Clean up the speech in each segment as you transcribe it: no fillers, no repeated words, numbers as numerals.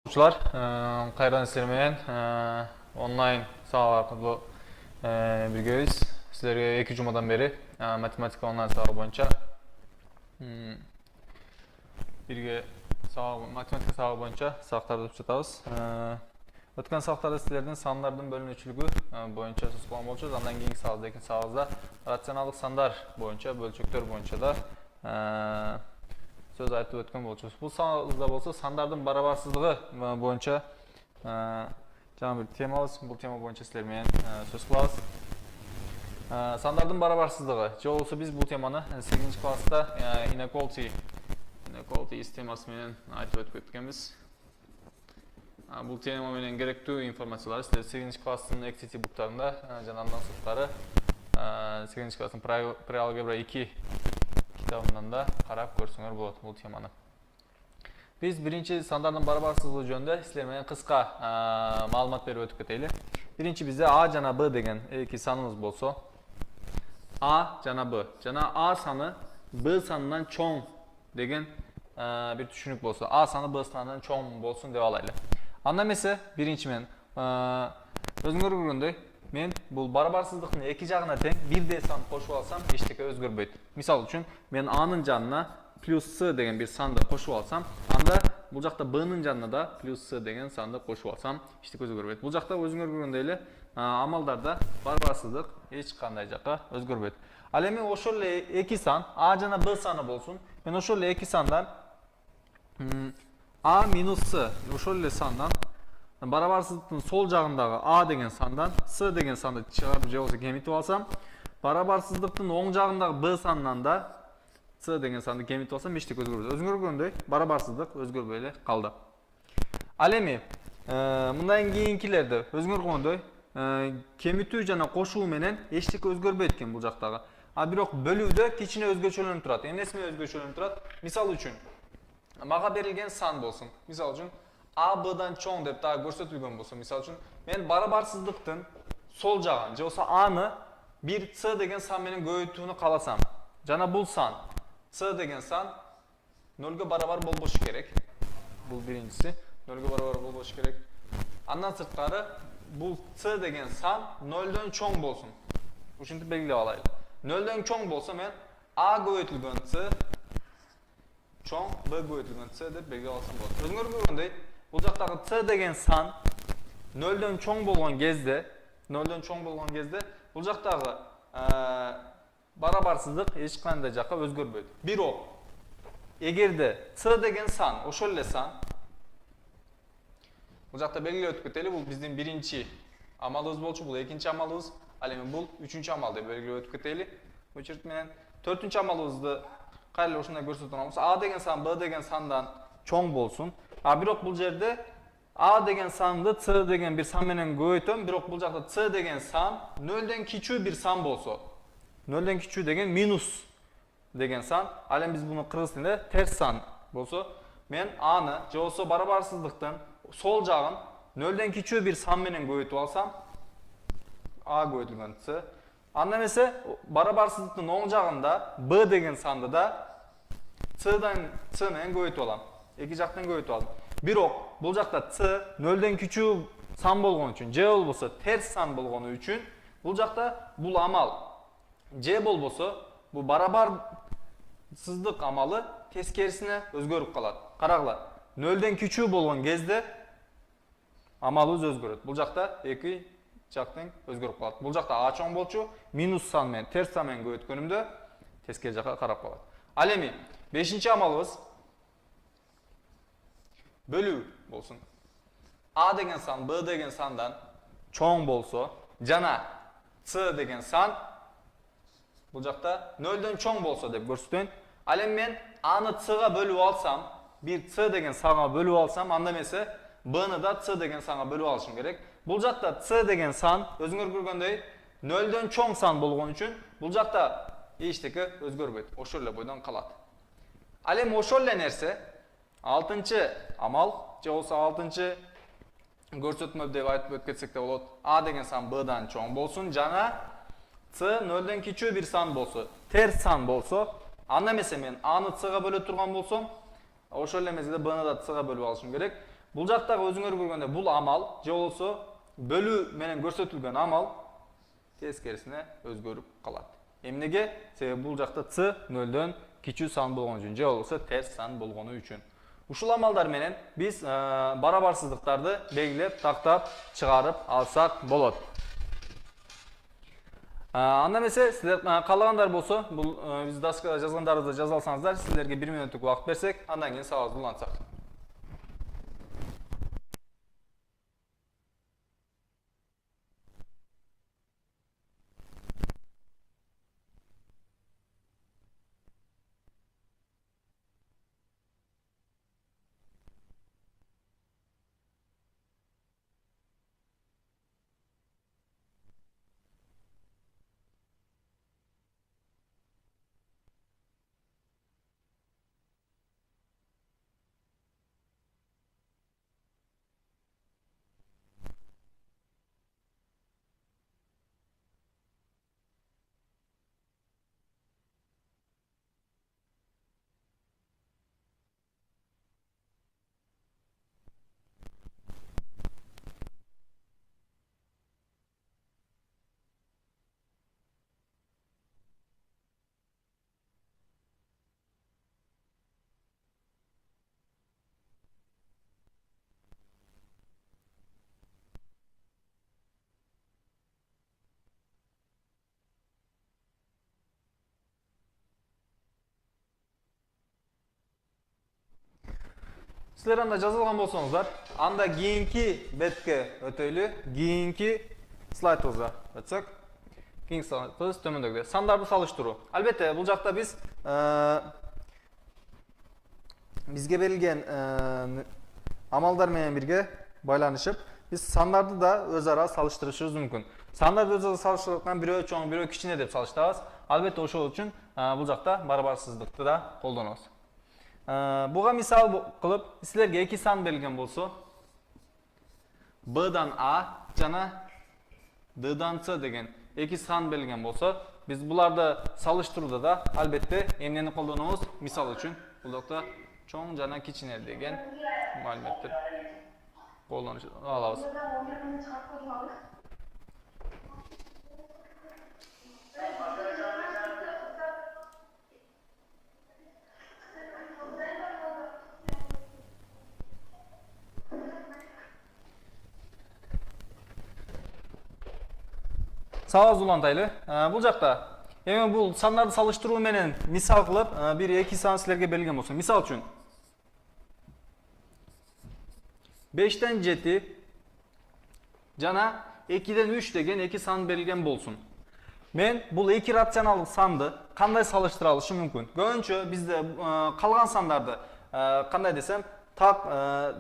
Кайрадан сіздер менен онлайн сабак аркылуу биргебиз. Сіздерге 2 жумадан бери математика онлайн сабагы боюнча бирге математика сабагы боюнча сабактарды өтүп жатабыз. Өткөн сабактарда силердин сандардын бөлүнүүчүлүгү боюнча сөз кылган болчубуз. Андан кийинки сабакта, экинчи сабагыбызда рационалдык сандар боюнча, бөлчөктөр боюнча да söz айтып өткөн болчубуз. Бул сабагыбызда болсо сандардын барабарсыздыгы боюнча жаңы бир темабыз. Бул тема боюнча силер менен сөз кылабыз. Сандардын барабарсыздыгы. Же болбосо биз бул теманы 8 класста inequality темасы менен айтып өтүп кеткенбиз. Бул тема менен керектүү информациялар силер 8 класстын activity буктарында жана андан сырткары 8 класстын pre-algebra 2 китабынан да карап көрсөңөр болот бул теманы. Биз биринчи сандардын барабарсыздыгы жөнүндө силер менен кыска маалымат берип өтүп кетели. Биринчи бизде a жана b деген эки саныбыз болсо, a жана b жана a саны b санынан чоң деген бир түшүнүк болсо, a саны b санынан чоң болсун деп алайлы. Анда эмесе биринчи мен өзүңөр көргөндөй мен бул барабарсыздыктын эки жагына тең 1d сан кошуп алсам эчтеке өзгөрбөйт. Мисалы үчүн мен a-нын жанына плюс c деген бир санды кошуп алсам, анда бул жакта b-нын жанына да плюс c деген санды кошуп алсам эчтеке өзгөрбөйт. Бул жакта өзүңөр көргөндөй эле амалдарда барабарсыздык эч кандай жакка өзгөрбөйт. Ал эми ошол эле эки сан a жана b саны болсун. Мен ошол эле эки сандан a минус c ошол эле сандан барабарсыздыктын сол жагындагы a деген сандан c деген санды чыгарып же болбосо кемитип алсам, барабарсыздыктын оң жагындагы b санынан да c деген санды кемитип алсам эчтеке өзгөрбөйт. Өзүңөр көргөндөй барабарсыздык өзгөрбөй эле калды. Ал эми мындан кийинкилерди өзүңөр көргөндөй кемитүү жана кошуу менен эчтеке өзгөрбөйт экен бул жактагы. А бирок бөлүүдө кичине өзгөчөлөнүп турат. Эмнеси менен өзгөчөлөнүп турат? Мисалы үчүн мага берилген сан болсун. Мисалы үчүн a b'дан чоң деп дагы көрсөтүлгөн болсо, мисалы үчүн мен барабарсыздыктын сол жагын же болбосо аны бир c деген сан менен көбөйтүүнү кааласам, жана бул сан c деген сан 0га барабар болбошу керек. Бул биринчиси 0га барабар болбошу керек. Андан сырткары бул c деген сан 0дон чоң болсун. Ушинтип белгилеп алайлы. 0дон чоң болсо мен a көбөйтүлгөн c чоң b көбөйтүлгөн c деп белгилеп алсам болот. Өзүңөр көргөндөй бул жактагы c деген сан 0дон чоң болгон кезде бул жактагы барабарсыздык эч кандай жакка өзгөрбөйт. Бирок эгерде c деген сан ошол эле сан, бул жакта белгилеп өтүп кетели, бул биздин биринчи амалыбыз болчу, бул экинчи амалыбыз, ал эми бул үчүнчү амал деп белгилеп өтүп кетели. Бул черт менен төртүнчү амалыбызды кайра ушундай көрсөтөм болсо, a деген сан b деген сандан чоң болсун. А бирок бул жерде a деген санды c деген бир сан менен көбөйтөм, бирок бул жакта c деген сан 0дон кичүү бир сан болсо, 0дон кичүү деген минус деген сан, ал эми биз буну кыргыз тилинде терс сан болсо, мен аны же болбосо барабарсыздыктын сол жагын 0дон кичүү бир сан менен көбөйтүп алсам, a көбөйтүлгөн c. Анда эмесе барабарсыздыктын оң жагында b деген санды да c менен көбөйтүп алам. Эки жактан көбөйтүп алдым. Бирок бул жакта c 0дон кичүү сан болгон үчүн же болбосо терс сан болгону үчүн бул жакта бул амал же болбосо бул барабарсыздык амалы тескерисине өзгөрүп калат. Карагыла, 0дон кичүү болгон кезде амалыбыз өзгөрөт. Бул жакта эки жактан өзгөрүп калат. Бул жакта a чоң болчу, минус сан менен терс сан менен көбөткөнүмдө тескери жакка карап калат. Ал эми бешинчи амалыбыз бөлүү болсун. A деген сан b деген сандан чоң болсо жана c деген сан бул жакта 0дон чоң болсо деп көрсөтөйүн. Ал эми мен аны c-га бөлүп алсам, бир c деген санга бөлүп алсам, анда эмесе b-ны да c деген санга бөлүп алышым керек. Бул жакта c деген сан өзүңөр көргөндөй 0дон чоң сан болгон үчүн бул жакта эчтеке өзгөрбөйт. Ошол эле бойдон калат. Ал эми ошол эле нерсе 6-чы амал же болбосо 6-чы көрсөтмө деп айтып өтүп кетсек де болот. A деген сан b-дан чоң болсун жана c 0дон кичүү бир сан болсо, терс сан болсо, анда эмесе мен a-ны c-га бөлө турган болсом, ошол эле мезгилде b-ны да c-га бөлүп алышым керек. Бул жактагы өзүңөр көргөндөй бул амал же болбосо бөлүү менен көрсөтүлгөн амал тескерисине өзгөрүп калат. Эмнеге? Себеби бул жакта c нөлдөн кичүү сан болгон үчүн же болбосо терс сан болгону үчүн. Ушул амалдар менен биз барабарсыздыктарды белгилеп, тактап чыгарып алсак болот. Анда эмесе силер каалагандар болсо, бул биз доскада жазгандарыбызды жаза алсаңыздар, силерге 1 мүнөттүк убакыт берсек, андан кийин сабагыбызды улантсак. Силер анда жазылган болсоңуздар, анда кийинки бетке өтөйлү, кийинки слайдыбызга өтсөк. Кийинки слайдыбыз төмөндөгүдөй. Сандарды салыштыруу. Албетте, бул жакта биз бизге берилген амалдар менен бирге байланышып, биз сандарды да өз ара салыштырышыбыз мүмкүн. Сандарды өз ара салыштырганда бирөө чоң, бирөө кичине деп салыштырабыз. Албетте, ошол үчүн бул жакта барабарсыздыкты да колдонобуз. Буга мисал кылып, силерге 2 сан берилген болсо, Б'дан А жана D'дан С деген 2 сан берилген болсо, биз буларды салыштырууда да албетте эмнени колдонобуз? Мисал үчүн, бул жакта чоң жана кичине деген маалыматтар колдонуп алабыз. Сабагыбызды улантайлы. Бул жакта эми бул сандарды салыштыруу менен мисал кылып, бир 2 сан силерге берилген болсо, мисал үчүн 5ден 7 жана 2ден 3 деген 2 сан берилген болсун. Мен бул 2 рационалдык санды кандай салыштыра алышым мүмкүн? Көбүнчө бизде калган сандарды кандай десем, так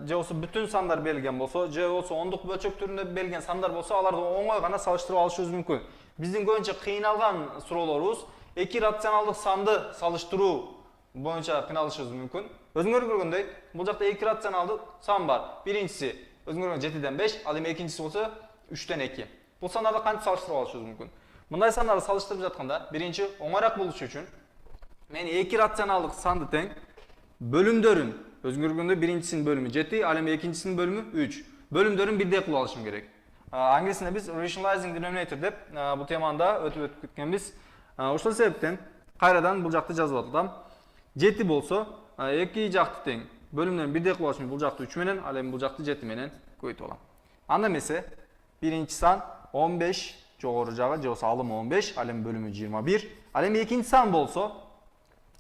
же болбосо бүтүн сандар берилген болсо, же болбосо ондук бөлчөк түрүндө берилген сандар болсо, аларды оңой гана салыштырып алышыбыз мүмкүн. Биздин көбүнчө кыйналган суроолорубуз 2 рационалдык санды салыштыруу боюнча кыйналышыбыз мүмкүн. Өзүңөр көргөндөй, бул жакта 2 рационалдык сан бар. Биринчиси өзүңөр 7ден 5, ал эми экинчиси болсо 3ден 2. Бул сандарды кантип салыштырып алышыбыз мүмкүн? Мындай сандарды салыштырып жатканда, биринчи оңойраак болуш үчүн мен 2 рационалдык санды тең бөлүмдөрүн, өзүңөр көргөндөй биринчисинин бөлүмү 7, ал эми экинчисинин бөлүмү 3. Бөлүмдөрүн бирдей кылып алышым керек. Англисинде биз rationalizing denominator деп бул теманы да өтүп кеткенбиз. Ошол себептен кайрадан бул жакты жазып атам. 7 болсо, 2 жакты тең бөлүмдөрүн бирдей кылып алышым, бул жакты 3 менен, ал эми бул жакты 7 менен көбөйтүп алам. Анда эмесе, биринчи сан 15 жогору жагы, же болбосо алымы 15, ал эми бөлүмү 21. Ал эми экинчи сан болсо,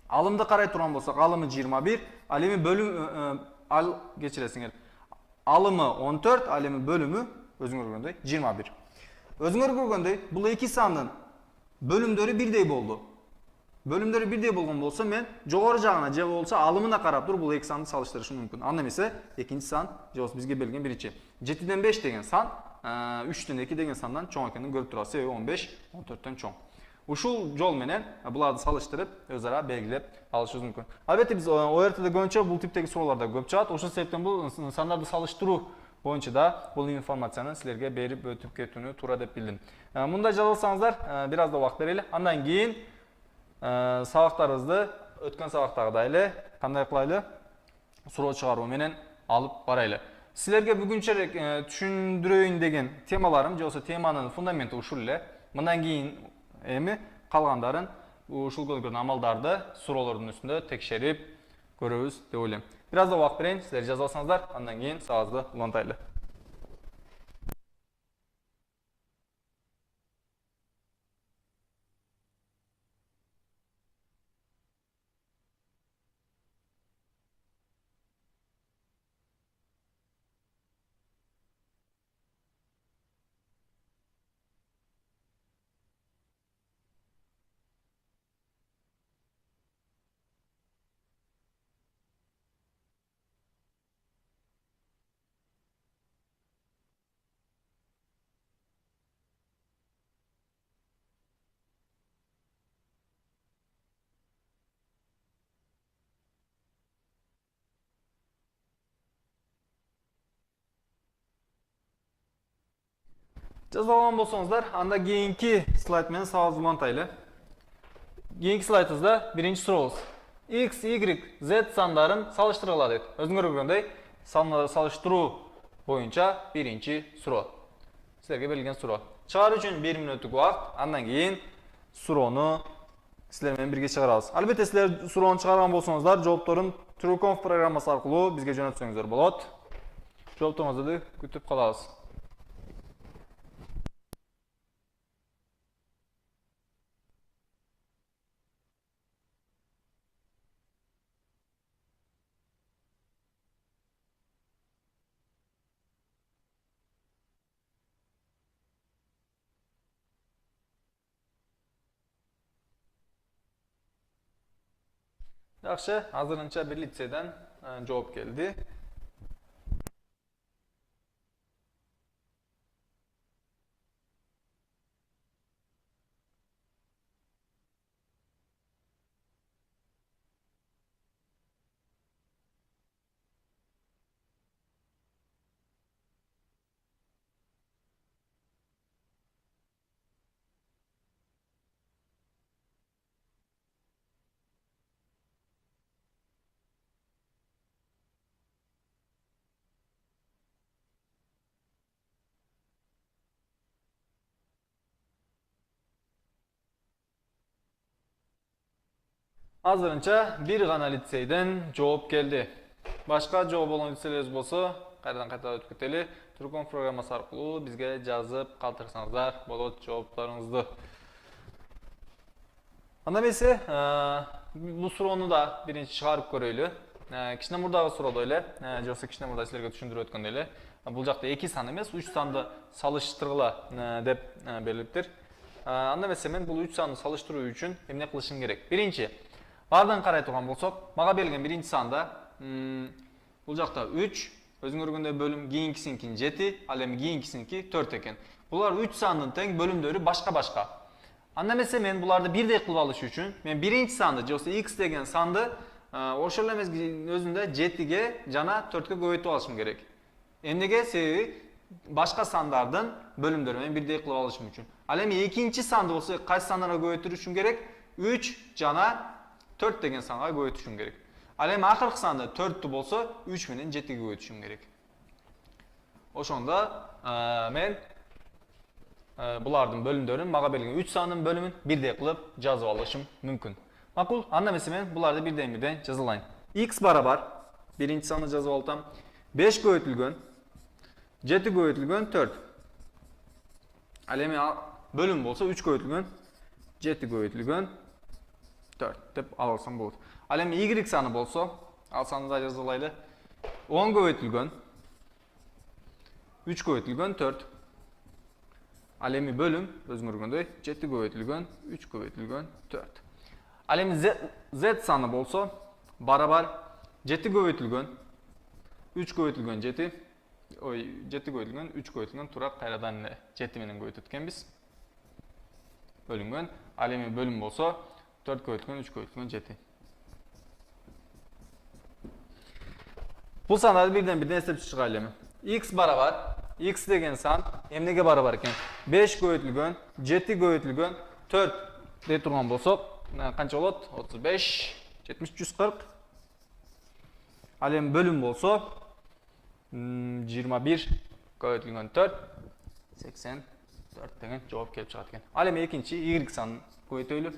алымды карай турган болсок, алымы 21, ал эми бөлүм кечиресиңер. Алымы 14, ал эми бөлүмү өзүңөр көргөндөй 21. Өзүңөр көргөндөй, бул эки сандын бөлүмдөрү бирдей болду. Бөлүмдөрү бирдей болгон болсо, мен жогору жагына же болбосо алымына карап туруп бул эки санды салыштырышым мүмкүн. Анда эмесе, экинчи сан же болбосо бизге берилген биринчи. 7ден 5 деген сан 3ден 2 деген сандан чоң экенин көрүп турабыз. Себеби 15 14төн чоң. Ушул жол менен буларды салыштырып, өз ара белгилеп алышыбыз мүмкүн. Албетте биз ОРТде көбүнчө бул типтеги суроолордо көп чыгат. Ошол себептен бул сандарды салыштыруу боюнча да бул информацияны силерге берип өтүп кетүүнү туура деп билдим. Мындай жазылсаңыздар, бир аз да убакыт берели. Андан кийин сабактарыбызды өткөн сабактагыдай эле кандай кылайлы? Суроо чыгаруу менен алып барайлы. Sizlerge бүгүнчерээк түшүндүрөйүн деген темаларым же болбосо теманын фундаменти ушул эле. Мындан кийин эми калгандарын ушул көргөн амалдарды суроолордун үстүндө текшерип көрөбүз деп ойлойм. Бир аз да убакыт берейин, силер жазып алсаңыздар, андан кийин сабагыбызды улантайлы. Жазып алган болсоңуздар, анда кийинки слайд менен сабагыбызды улантайлы. Кийинки слайдыбызда биринчи сурообуз. X, Y, Z сандарын салыштыргыла дейт. Өзүңөр көргөндөй, сандарды салыштыруу боюнча биринчи суроо. Силерге берилген суроо. Чыгаруу үчүн 1 мүнөттүк убакыт, андан кийин суроону силер менен бирге чыгарабыз. Албетте силер суроону чыгарган болсоңуздар, жоопторун TrueConf программасы аркылуу бизге жөнөтсөңүздөр болот. Жоопторуңузду күтүп калабыз. Yaxşı, hazırınca bir liseden cevap geldi. Азырынча bir gana liseyden жооп келди. Башка жооп болгон лицейлерибиз болсо, кайрадан өтүп кетели. TrueConf программасы аркылуу бизге жазып калтырсаңыздар болот жооптарыңызды. Анда эмесе, бул суроону да биринчи чыгарып көрөйлү. Кичине мурдагы суроодой эле, же болбосо кичине мурда силерге түшүндүрүп өткөндөй эле. Бул жакта 2 сан эмес, 3 санды салыштыргыла деп берилиптир. Анда эмесе мен бул 3 санды салыштыруу үчүн эмне кылышым керек? Биринчи, бардын карай турган болсок, мага берилген биринчи санда бул жакта 3, өзүңөр көргөндөй бөлүм кийинкисинки 7, ал эми кийинкисинки 4 экен. Булар 3 сандын тең бөлүмдөрү башка-башка. Анда эмесе мен буларды бирдей кылып алыш үчүн мен биринчи санды, же болбосо x деген санды ошол эле өзүндө 7ге жана 4кө көбөйтүп алышым керек. Эмнеге? Себеби башка сандардын бөлүмдөрү мен бирдей кылып алышым үчүн. Ал эми экинчи санды болсо кайсы сандарга көбөйтүшүм керек? 3 жана 4 деген санга көбөйтүшүм керек. Ал эми акыркы санды 4'tü болсо 3 менен 7ге көбөйтүшүм керек. Ошондо мен булардын бөлүмдөрүн, мага берилген 3 сандын бөлүмүн бирдей кылып жазып алышым мүмкүн. Макул, анда эмесе мен буларды бирден-бирден жазалайын. X барабар биринчи санды жазып алсам, 5 көбөйтүлгөн 7 көбөйтүлгөн 4. Ал эми бөлүм болсо 3 көбөйтүлгөн 7 көбөйтүлгөн 4 деп алсам болот. Ал эми y саны болсо, алсаңыз да жазалайлы. 10 көбөйтүлгөн 3 көбөйтүлгөн 4. Ал эми бөлүм өзүңөр көргөндөй 7 көбөйтүлгөн 3 көбөйтүлгөн 4. Ал эми z саны болсо барабар 7 көбөйтүлгөн 3 көбөйтүлгөн 7. Ой, 7 көбөйтүлгөн 3 көбөйтүлгөн туура кайрадан 7 менен көбөйтүп өткөнбүз. Бөлүнгөн. Ал эми бөлүм болсо 4 көбөйтүлгөн 3 көбөйтүлгөн 7. Бул сандарды бирден-бирден эстеп чыгайлы эми. X барабар, x деген сан эмнеге барабар экен? 5 көбөйтүлгөн 7 көбөйтүлгөн 4 дей турган болсок, канча болот? 35, 70, 140. Ал эми бөлүм болсо 21 көбөйтүлгөн 4 84 деген жооп келип чыгат экен. Ал эми экинчи y санын көбөйтөлү.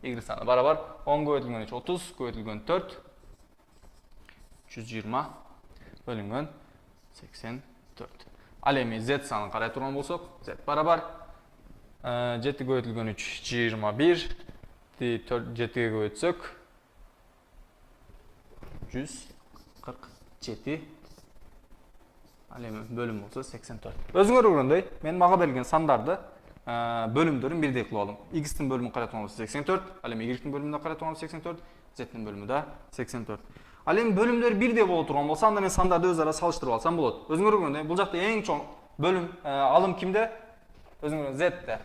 Y саны барабар 10 көбөйтүлгөн 3 30 көбөйтүлгөн 4 120 бөлүнгөн 84. Ал эми z санын карай турган болсок, z барабар 7 көбөйтүлгөн 3 21 7-ге көбөйтсөк 147. Ал эми бөлүм болсо 84. Өзүңөр көргөндөй, мен мага берилген сандарды бөлүмдөрүн бирдей кылып алдым. X-тин бөлүмүн карай турган болсо 84, ал эми Y-тин бөлүмүндө карай турган болсо 84, Z-тин бөлүмү да 84. Ал эми бөлүмдөр бирдей боло турган болсо, анда мен сандарды өз ара салыштырып алсам болот. Өзүңөр көргөндөй, бул жакта эң чоң бөлүм алым кимде? Өзүңөр Z-те.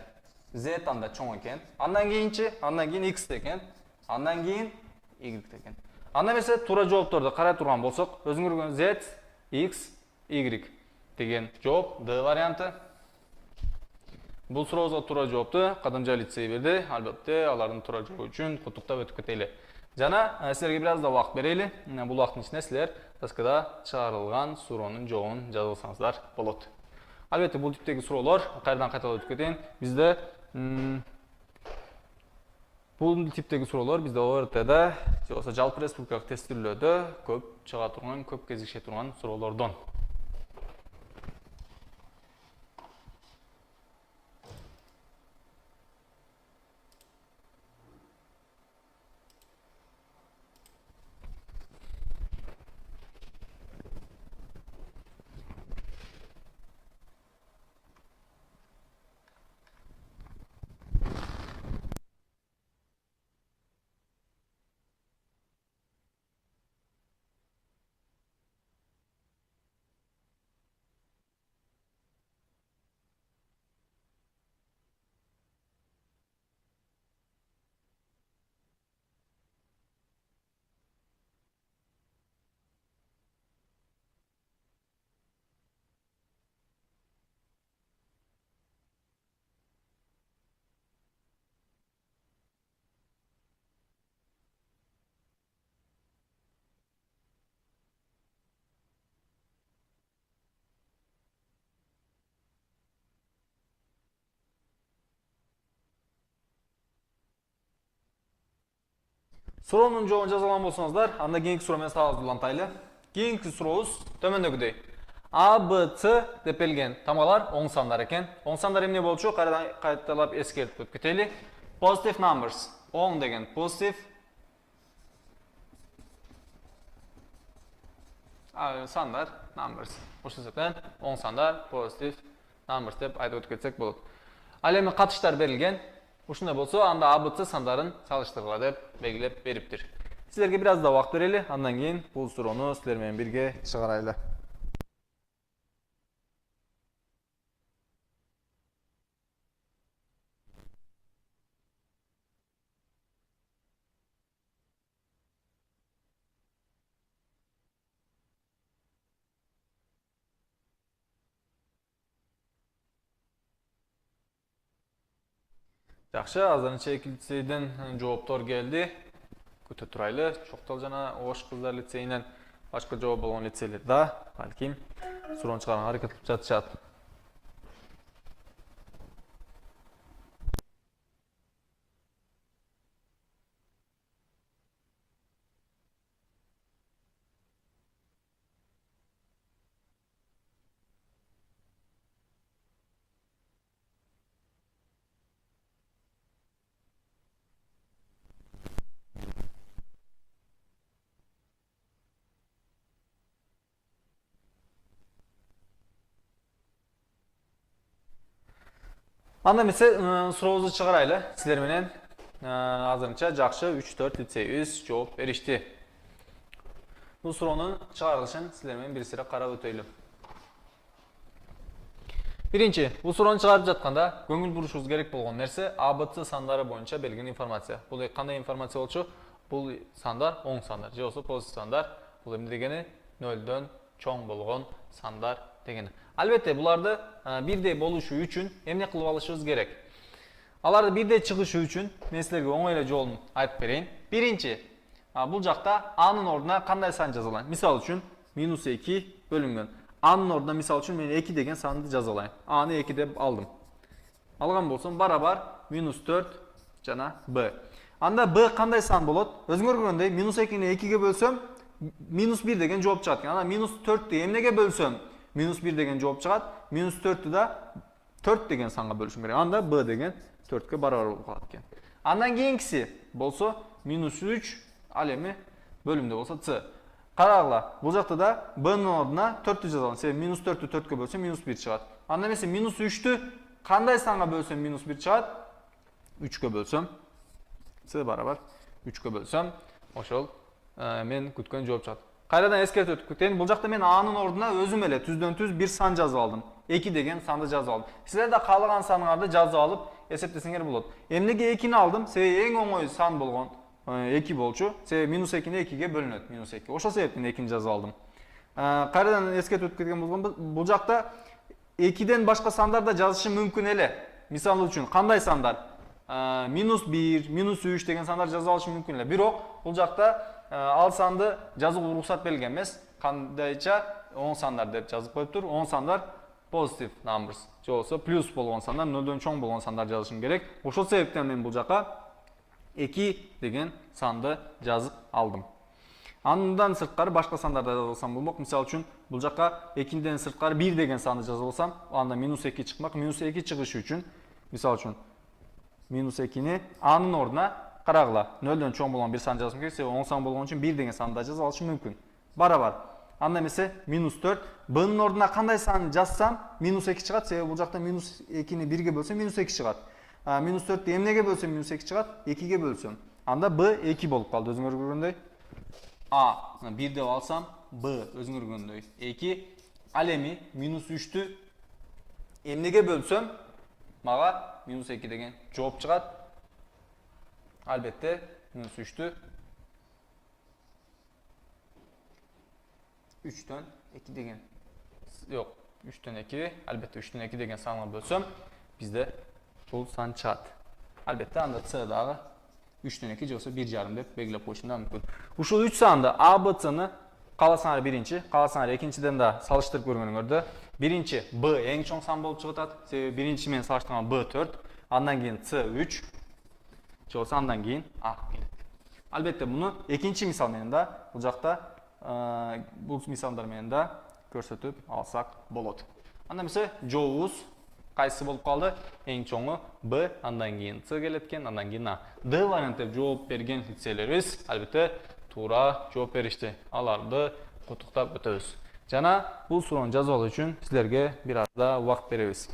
Z анда чоң экен. Андан кийин X экен. Андан кийин Y экен. Анда эмесе туура жоопторду карай турган болсок, өзүңөр көргөн Z, X, Y деген жооп D варианты. Бул сурообузга туура жоопту Кадымжан лицейи берди. Албетте, алардын туура жообу үчүн куттуктап өтүп кетели. Жана силерге бир аз да убакыт берели. Бул убакыттын ичинде силер доскада чыгарылган суроонун жообун жазып алсаңыздар болот. Албетте, бул типтеги суроолор кайрадан кайталап өтүп кетейин. Бизде бул типтеги суроолор бизде ОРТда, же болбосо жалпы республикалык тестилөөдө көп чыга турган, көп кезише турган суроолордон. Суроонун жообун жаза алган болсоңуздар, анда кийинки суроо менен сабагыбызды улантайлы. Кийинки сурообуз төмөндөгүдөй. А, Б, С деп берилген тамгалар оң сандар экен. Оң сандар эмне болчу? Кайталап эскертип өтүп кетели. Positive numbers. Оң деген positive. Сандар numbers. Ошол себептен оң сандар positive numbers деп айтып өтүп кетсек болот. Ал эми катыштар берилген. Ушундай болсо, анда А, Б, С сандарын салыштыргыла деп белгилеп бериптир. Силерге бир аз да убакыт берели, андан кийин бул суроону силер менен бирге чыгарайлы. Жакшы, азырынча эки лицейден жооптор келди. Күтө турайлы. Чоктол жана Ош кыздар лицейинен башка жооп болгон лицейлер да балким суроону чыгарганга аракет кылып жатышат. Анда эмесе сурообузду чыгарайлы. Силер менен азырынча жакшы 3-4 лицейибиз жооп беришти. Бул суроонун чыгарылышын силер менен бир сыйра карап өтөйлү. Биринчи, бул суроону чыгарып жатканда көңүл бурушубуз керек болгон нерсе А, Б, С сандары боюнча берилген информация. Бул кандай информация болчу? Бул сандар оң сандар, же болбосо позитив сандар. Бул эмне дегени? 0дөн чоң болгон сандар дегени. Албетте, буларды бирдей болушу үчүн эмне кылып алышыбыз керек? Аларды бирдей чыгышы үчүн мен силерге оңой эле жолун айтып берейин. Биринчи, бул жакта A'нын ордуна кандай сан жазылган? Мисалы үчүн -2 бөлүнгөн A'nın orada misal üçün men 2 деген sandı жазалайын. A'ны 2 деп алдым. Алған болсам барабар -4 жана b. Анда b кандай сан болот? Өзүңөр көргөндөй -2-ни 2ге бөлсөм -1 деген жооп чыгат. Анда -4-тү эмнеге бөлсөм -1 деген жооп чыгат. -4-тү да 4 деген санга бөлүшүм керек. Анда b деген 4-кө барабар болуп калат экен. Андан кийинкиси болсо -3 ал эми бөлүмдө болсо c. Карагыла, бул жакта да b'нын ордуна 4-тү жазалым. Себеби -4-тү 4-кө бөлсөм -1 чыгат. Анда эмесе -3-тү кандай санга бөлсөм -1 чыгат? 3-кө бөлсөм c барабар 3-кө бөлсөм ошол мен күткөн жооп чыгат. Кайрадан эскертип өтүп кетейин. Бул жакта мен A'нын ордуна өзүм эле түздөн түз бир сан жазып алдым. 2 деген санды жазып алдым. Силер да каалаган саныңарды жазып алып эсептесеңер болот. Эмнеге 2-ни алдым? Себеби эң оңой сан болгон 2 болчу. Себеби -2-ни 2ге бөлүнөт. -2. Ошол себептен 2-ни жазып алдым. Кайрадан эскертип өтүп кеткен болгон бул жакта 2ден башка сандар да жазышы мүмкүн эле. Мисалы үчүн кандай сандар? -1, -3 деген сандар жазып алышы мүмкүн эле. Бирок бул жакта ал санды жазууга уруксат берилген эмес. Кандайча оң сандар деп жазып коюптур. Оң сандар positive numbers. Же болсо плюс болгон сандар, 0дон чоң болгон сандар жазышым керек. Ошол себептен мен бул жака 2 деген санды жазып алдым. Андан сырткары башка сандарды жазып алсам болмок. Мисалы үчүн бул жака 2ден сырткары 1 деген санды жазып алсам, анда -2 чыкмак. -2 чыгышы үчүн мисалы үчүн -2-ни A'нын ордуна карагыла. 0дон чоң болгон бир сан жазышым керек. Себеби оң сан болгон үчүн 1 деген санды да жазып алышым мүмкүн. Барабар. Анда эмесе -4 b'нын ордуна кандай сан жазсам -2 чыгат. Себеби бул жакта -2-ни 1ге бөлсөм -2 чыгат. -4-тү эмнеге бөлсөм -2 чыгат? 2ге бөлсөм. Анда b 2 болуп калды өзүңөр көргөндөй. A 1 деп алсам, b өзүңөр көргөндөй 2. Ал эми -3-тү эмнеге бөлсөм мага -2 деген жооп чыгат. Албетте -3-тү 3-төн 2 деген жок, 3-төн 2, албетте 3-төн 2 деген санга бөлсөм, бизде бул сан чыгат. Албетте анда c дагы 3-төн 2 же болсо 1,5 деп белгилеп коюшум да мүмкүн. Ушул 3 санды a, b, c-ны кааласаңар биринчи, кааласаңар экинчиден да салыштырып көргөнүңөрдө, биринчи b эң чоң сан болуп чыгат. Себеби биринчи менен салыштырганда b 4, андан кийин c 3, же болсо андан кийин a келет. Албетте муну экинчи мисал менен да бул жакта бул мисалдар менен да көрсөтүп алсак болот. Анда эмесе жообубуз кайсы болуп калды? Эң чоңу b, андан кийин c келет экен, андан кийин a. D вариант деп жооп берген лицейлерибиз албетте туура жооп беришти. Аларды куттуктап өтөбүз. Жана бул суроону жазып алуу үчүн силерге бир аз да убакыт беребиз.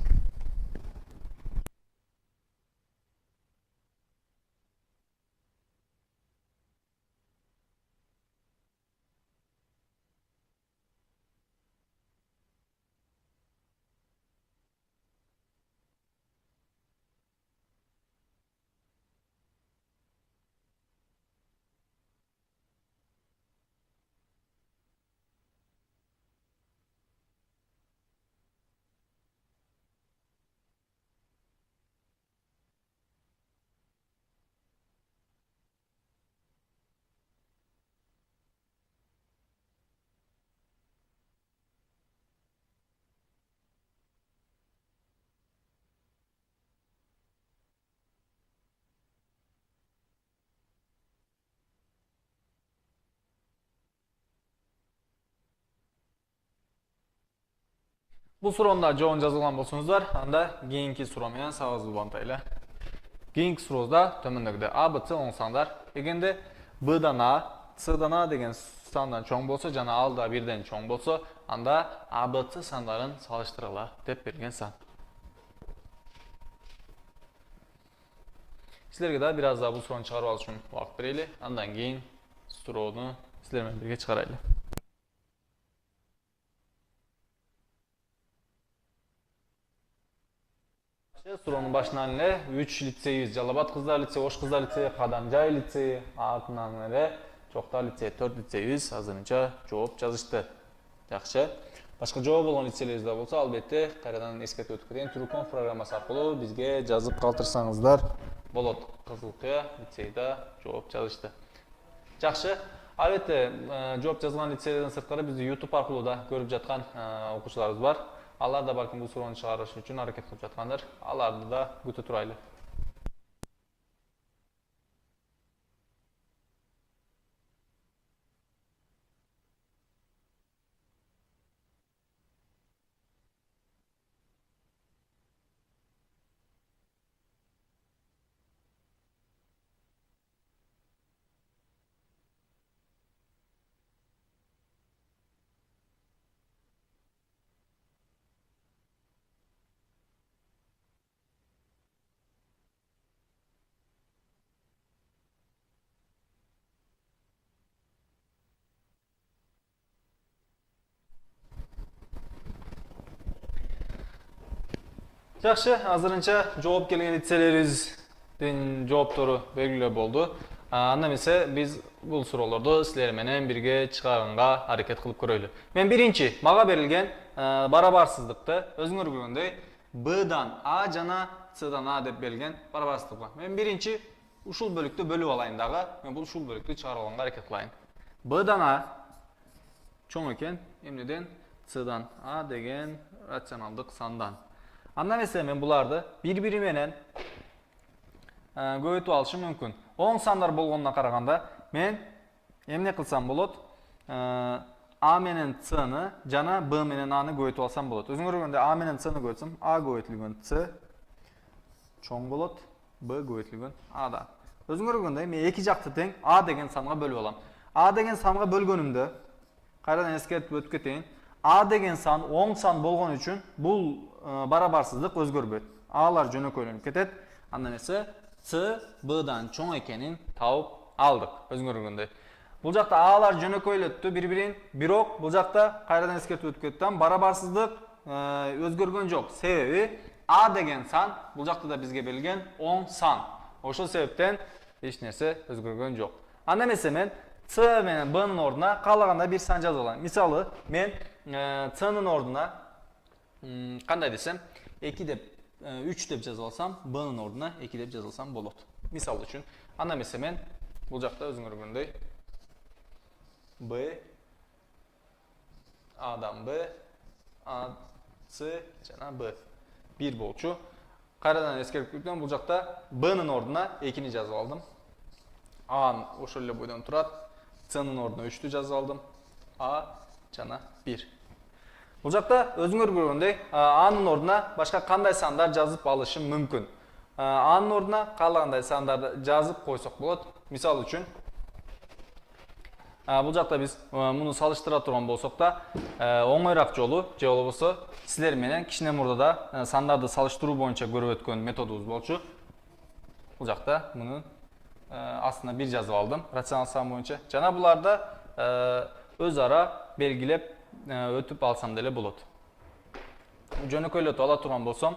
Бул суроону да жообун жазып алган болсоңуздар, анда кийинки суроо менен сабагыбызды улантайлы. Кийинки сурообузда төмөндөгүдөй a, b, c оң сандар. Эгерде b-дан a, c-дан a деген сандан чоң болсо жана ал да 1ден чоң болсо, анда a, b, c сандарын салыштыргыла деп берген сан. Силерге да бир аз да бул суроону чыгарып алыш үчүн убакыт берели. Андан кийин суроону силер менен бирге чыгарайлы. Суроонун башынан эле 3 лицейибиз Жалал Абад кыздар лицейи, Ош кыздар лицейи, Кадамжай лицейи, артынан эле Чоктар лицейи, 4 лицейибиз азырынча жооп жазышты. Жакшы. Башка жооп болгон лицейлерибиз да болсо, албетте кайрадан эскертип өтүп кетейин, Турком программасы аркылуу бизге жазып калтырсаңыздар болот. Кызыл Кыя лицейде жооп жазышты. Жакшы. Albatta, жооп жазылган лицейлерден сырткары бизди YouTube аркылуу да көрүп жаткан окуучуларыбыз бар. Алар да балким бул суроону чыгарыш үчүн аракет кылып жаткандыр. Аларды да күтө турайлы. Жакшы, азырынча жооп келген лицейлерибиздин жооптору белгилүү болду. Анда эмесе биз бул суроолорду силер менен бирге чыгарганга аракет кылып көрөлү. Мен биринчи мага берилген барабарсыздыкты өзүңөр көргөндөй Б'дан А жана C'дан А деп берилген барабарсыздык бар. Мен биринчи ушул бөлүктү бөлүп алайын дагы. Мен бул ушул бөлүктү чыгарып алганга аракет кылайын. Б'дан А чоң экен, эмнеден C'дан А деген рационалдык сандан. Анда эмесе мен буларды бири-бири менен көбөйтүп алышым мүмкүн. Оң сандар болгонуна караганда мен эмне кылсам болот? А менен C'ны жана Б менен Аны көбөйтүп алсам болот. Өзүңөр көргөндөй А менен C'ны көбөйтсөм, А көбөйтүлгөн С чоң болот, Б көбөйтүлгөн А да. Өзүңөр көргөндөй мен эки жакты тең А деген санга бөлүп алам. А деген санга бөлгөнүмдө кайрадан эскертип өтүп кетейин. А деген сан оң сан болгон үчүн бул барабарсыздык өзгөрбөйт. Алар жөнөкөйлөнүп кетет. Анда эмесе С Б'дан чоң экенин тауып алдык. Өзүңөр көргөндөй. Бул жакта Алар жөнөкөйлөттү бири-бирин, бирок бул жакта кайрадан эскертип өтүп кеттим. Барабарсыздык өзгөргөн жок. Себеби А деген сан бул жакта да бизге берилген оң сан. Ошол себептен эч нерсе өзгөргөн жок. Анда эмесе мен С менен Б'нын ордуна каалагандай бир сан жазып алам. Мисалы, мен C'нын ордуна кандай десем, 2 деп 3 деп жазып алсам, Б'нын ордуна 2 деп жазып алсам болот. Мисал үчүн, анда эмесе мен бул жакта өзүңөр көргөндөй Б Адан Б, А, С жана Б 1 болчу. Кайрадан эскертип өтөм, бул жакта Б'нын ордуна 2-ни жазып алдым. А ошол эле бойдон турат. C'нын ордуна 3-тү жазып алдым. А жана 1. Бул жакта өзүңөр көргөндөй Анын ордуна башка кандай сандар жазып алышым мүмкүн. Анын ордуна каалагандай сандарды жазып койсок болот. Мисал үчүн, бул жакта биз муну салыштыра турган болсок да, оңойраак жолу же болбосо силер менен кичине мурдада сандарды салыштыруу боюнча көрүп өткөн методубуз болчу. Бул жакта мунун астына 1 жазып алдым рационал сан боюнча. Жана буларды өз ара белгилеп өтүп алсам деле болот. Жөнөкөйлөтүп ала турган болсом,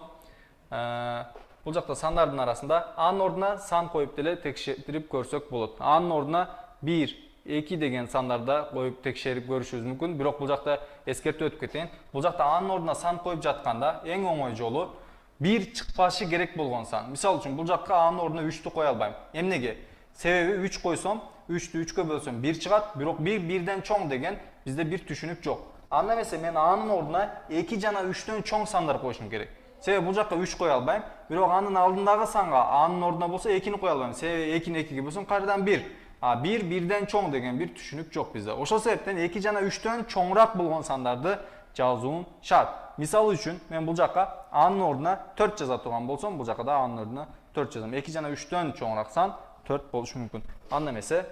бул жакта сандардын арасында Анын ордуна сан коюп деле текшерип көрсөк болот. Анын ордуна 1, 2 деген сандарды коюп текшерип көрүшүбүз мүмкүн. Бирок бул жакта эскертип өтүп кетейин. Бул жакта Анын ордуна сан коюп жатканда эң оңой жолу 1 чыкпашы керек болгон сан. Мисал үчүн бул жакка Анын ордуна 3тү кое албайм. Эмнеге? Себеби 3 койсом, 3тү 3кө бөлсөм 1 чыгат, бирок 1 1ден чоң деген бизде бир түшүнүк жок. Анда эмесе мен Анын ордуна 2 жана 3төн чоң сандар коюшум керек. Себеби бул жакка 3 кое албайм, бирок анын алдындагы санга Анын ордуна болсо 2-ни кое албайм. Себеби 2-ни 2ге бөлсөм кайрадан 1. 1 1ден чоң деген бир түшүнүк жок бизде. Ошол себептен 2 жана 3төн чоңураак болгон сандарды жазуум шарт. Мисалы үчүн мен бул жакка Анын ордуна 4 жаза турган болсом, бул жакка да Анын ордуна 4 жазам. 2 жана 3төн чоңураак сан 4 болушу мүмкүн. Анда эмесе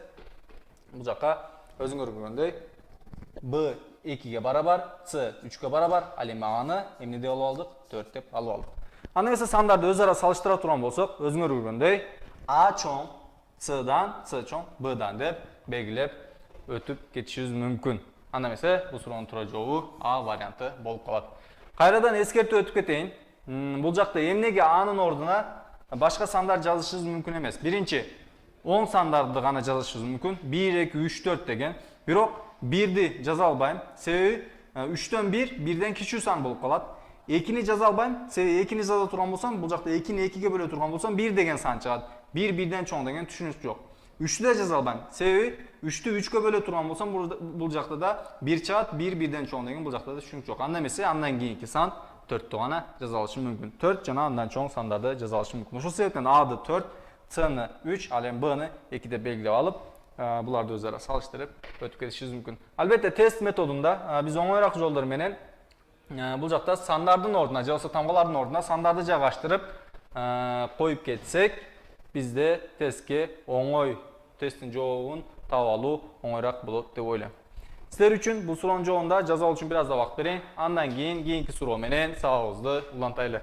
бул жакка өзүңөр көргөндөй Б 2ге барабар, С 3ке барабар, ал эми Аны эмне деп алып алдык? 4 деп алып алдык. Анда эмесе сандарды өз ара салыштыра турган болсок, өзүңөр көргөндөй А чоң C'дан, С чоң Б'дан деп белгилеп өтүп кетишибиз мүмкүн. Анда эмесе бул суроонун туура жообу А варианты болуп калат. Кайрадан эскертип өтүп кетейин. Бул жакта эмнеге Анын ордуна башка сандар жазышыбыз мүмкүн эмес. Биринчи, оң сандарды гана жазышыбыз мүмкүн. 1, 2, 3, 4 деген. Бирок 1ди жаза албайм. Себеби 3төн 1 1ден кичүү сан болуп калат. 2-ни жаза албайм. Себеби 2-ни жаза турган болсом, бул жакта 2-ни 2ге бөлө турган болсом 1 деген сан чыгат. 1 1ден чоң деген түшүнүк жок. 3'tü de jaza alban. Sebebi 3'tü 3'kө bölө turgan bolsam bul jakta da 1 çat 1 birden çoğun деген bul jakta da şunç yok. Anda emесе andan kийинки san 4'tü gana jaza alышым мүмкүн. 4 жана андан чоң сандарды жаза алышым мүмкүн. Ошол себептен A'ды 4, C'ны 3, ал эми B'ны 2 деп белгилеп алып, буларды өзара салыштырып өтүп кетишибиз мүмкүн. Албетте тест методунда биз оңойраак жолдор менен бул жакта сандардын ордуна же болбосо тамгалардын ордуна сандарды жайгаштырып коюп кетсек, бизде тестке оңой тесттин жообун таап алуу оңойраак болот деп ойлойм. Силер үчүн бул суроонун жообунда жаза алуу үчүн бир аз да убакыт берейин. Андан кийинки суроо менен сабагыбызды улантайлы.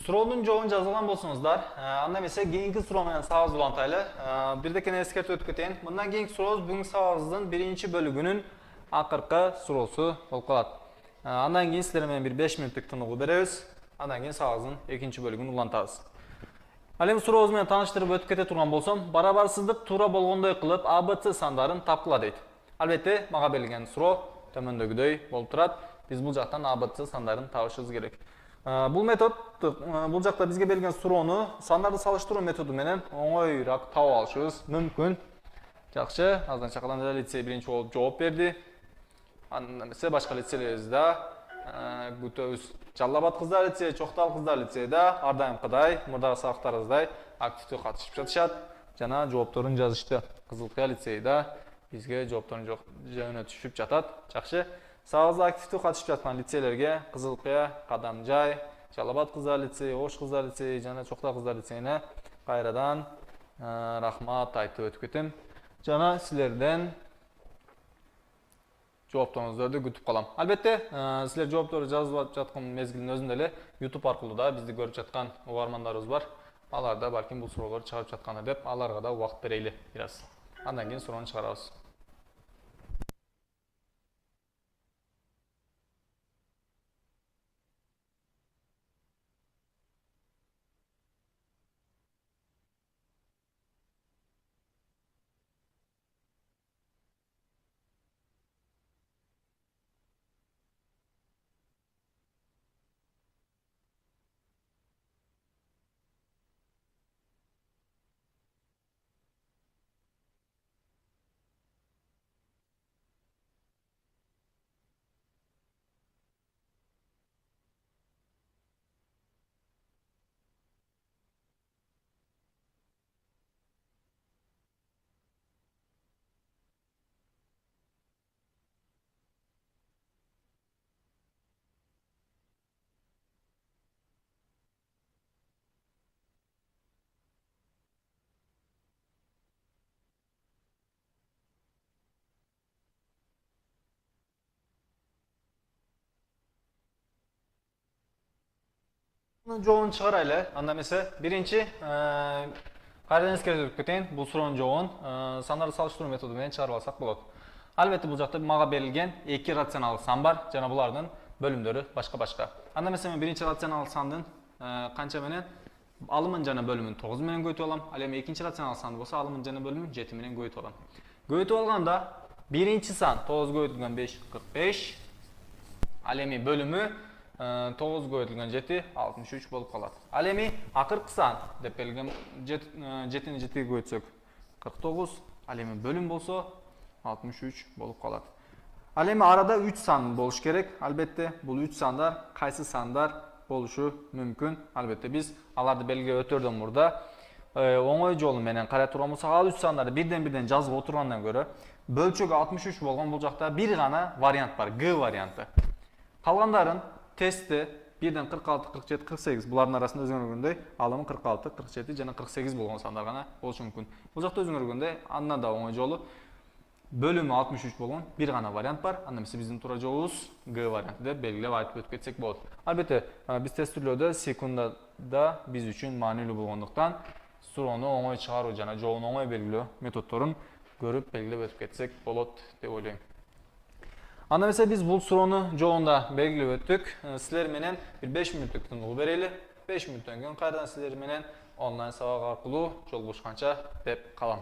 Суроонун жообун жазылган болсоңуздар, анда эмесе кийинки суроо менен сабагыбызды улантайлы. Бирдекени эскертип өтүп кетейин. Мындан кийинки сурообуз бүгүнкү сабагыбыздын биринчи бөлүгүнүн акыркы суроосу болуп калат. Андан кийин силер менен бир 5 мүнөттүк тыныгуу беребиз. Андан кийин сабагыбыздын экинчи бөлүгүн улантабыз. Ал эми сурообуз менен тааныштырып өтүп кете турган болсом, барабарсыздык туура болгондой кылып ABC сандарын тапкыла дейт. Албетте, мага берилген суроо төмөндөгүдөй болуп турат. Биз бул жактан ABC сандарын табышыбыз керек. Бул метод, бул жакта бизге берилген суроону сандарды салыштыруу методу менен оңойраак таап алышыбыз мүмкүн. Жакшы, аздан чакадан эле лицей биринчи болуп жооп берди. Анда эмесе башка лицейлерибиз да күтөбүз. Жалал Абад кыздар лицейи, Чоктал кыздар лицейи да ар дайымкыдай, мурдагы сабактарыбыздай активдүү катышып жатышат жана жоопторун жазышты. Кызыл Кыя лицейи да бизге жоопторун жөнөтүшүп жатат. Жакшы. Сабагыбызда активдүү катышып жаткан лицейлерге Кызыл Кыя, Кадамжай, Жалал Абад кыздар лицейи, Ош кыздар лицейи жана Чоктал кыздар лицейине кайрадан рахмат айтып өтүп кетем. Жана силерден жоопторуңуздарды күтүп калам. Албетте, силер жоопторду жазып жаткан мезгилдин өзүндө эле YouTube аркылуу да бизди көрүп жаткан угармандарыбыз бар. Алар да балким бул суроолорду чыгарып жатканы деп, аларга да убакыт берели бир аз. Андан кийин суроону чыгарабыз. Жообун чыгарайлы. Анда эмесе биринчи кайрадан эскертип кетейин. Бул суроонун жообун сандарды салыштыруу методу менен чыгарып алсак болот. Албетте бул жакта мага берилген 2 рационалдык сан бар жана булардын бөлүмдөрү башка-башка. Анда эмесе мен биринчи рационалдык сандын канча менен алымын жана бөлүмүн 9 менен көйүтүп алам. Ал эми экинчи рационалдык сан болсо алымын жана бөлүмүн 7 менен көйүтүп алам. Көйүтүп алганда биринчи сан 9 көйүтүлгөн 5 45. Ал эми бөлүмү 9 көйүтүлгөн 7 63 болуп калат. Ал эми акыркы сан деп белгилеген 7-ни 7-ге көйүтсөк 49, ал эми бөлүм болсо 63 болуп калат. Ал эми арада 3 сан болуш керек. Албетте бул 3 сандар кайсы сандар болушу мүмкүн. Албетте биз аларды белгилеп өтөрдөн мурда оңой жолу менен карай турган болсок, ал 3 сандарды бирден жазып отургандан көрө бөлчөгү 63 болгон бул жакта бир гана вариант бар, Г варианты. Калгандарын тестте 1-ден 46, 47, 48 булардын арасында өзүңөр көргөндөй алымы 46, 47 жана 48 болгон сандар гана болушу мүмкүн. Бул жакта өзүңөр көргөндөй андан да оңой жолу бөлүмү 63 болгон бир гана вариант бар. Анда эмесе биздин туура жолубуз Г варианты деп белгилеп айтып өтүп кетсек болот. Албетте, биз тестирлөөдө секундада биз үчүн маанилүү болгондуктан суроону оңой чыгаруу жана жообун оңой белгилөө методдорун көрүп белгилеп өтүп кетсек болот деп ойлойм. Анда эмесе биз бул суроону жообунда белгилеп өттүк. Силер менен бир 5 мүнөттүк тыныгуу берели. 5 мүнөттөн кийин кайрадан силер менен онлайн сабак аркылуу жолугушканча деп калам.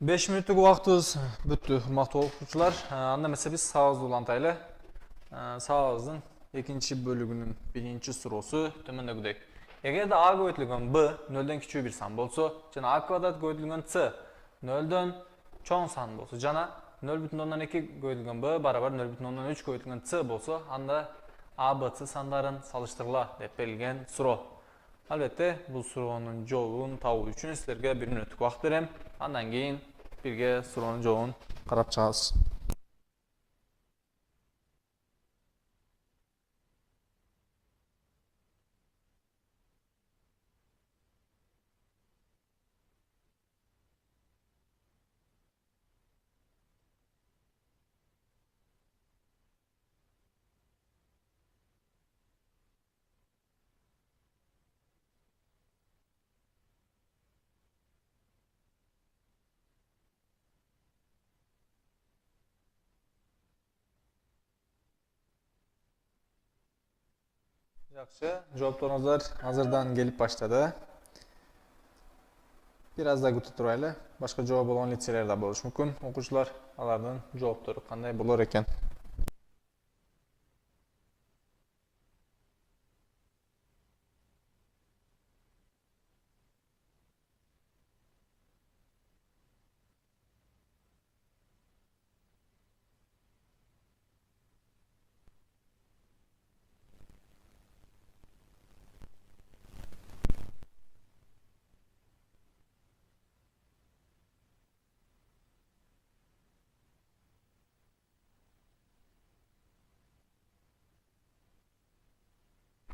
5 minütlük vaqtımız bütdü, hurmatly okuwçylar. Anda mesela biz sağızdı ulantaylı. Sağızın ikinci bölügünün birinci sorusu tömendegidey. Eğer de a goýutilgen b 0'dan kiçik bir san bolsa, jana a kvadrat goýutilgen c 0'dan çoň san bolsa, jana 0,2 goýutilgen b barabar 0,3 goýutilgen c bolsa, anda a, b, c sanların salıştırıla dep berilgen soru. Albatta bu soruň jogabyn tabu üçin sizlerge 1 minütlük wagt berem. Andan keyin birge soruň jogabyn qarap çygasyz. Yaxşı, cevaplarınızlar hazırdan gelip başladı. Biraz da gütüp turaylı. Başka cevap olan litseler de buluş mümkün. Okuçular alardan cevapları kanday bulur eken.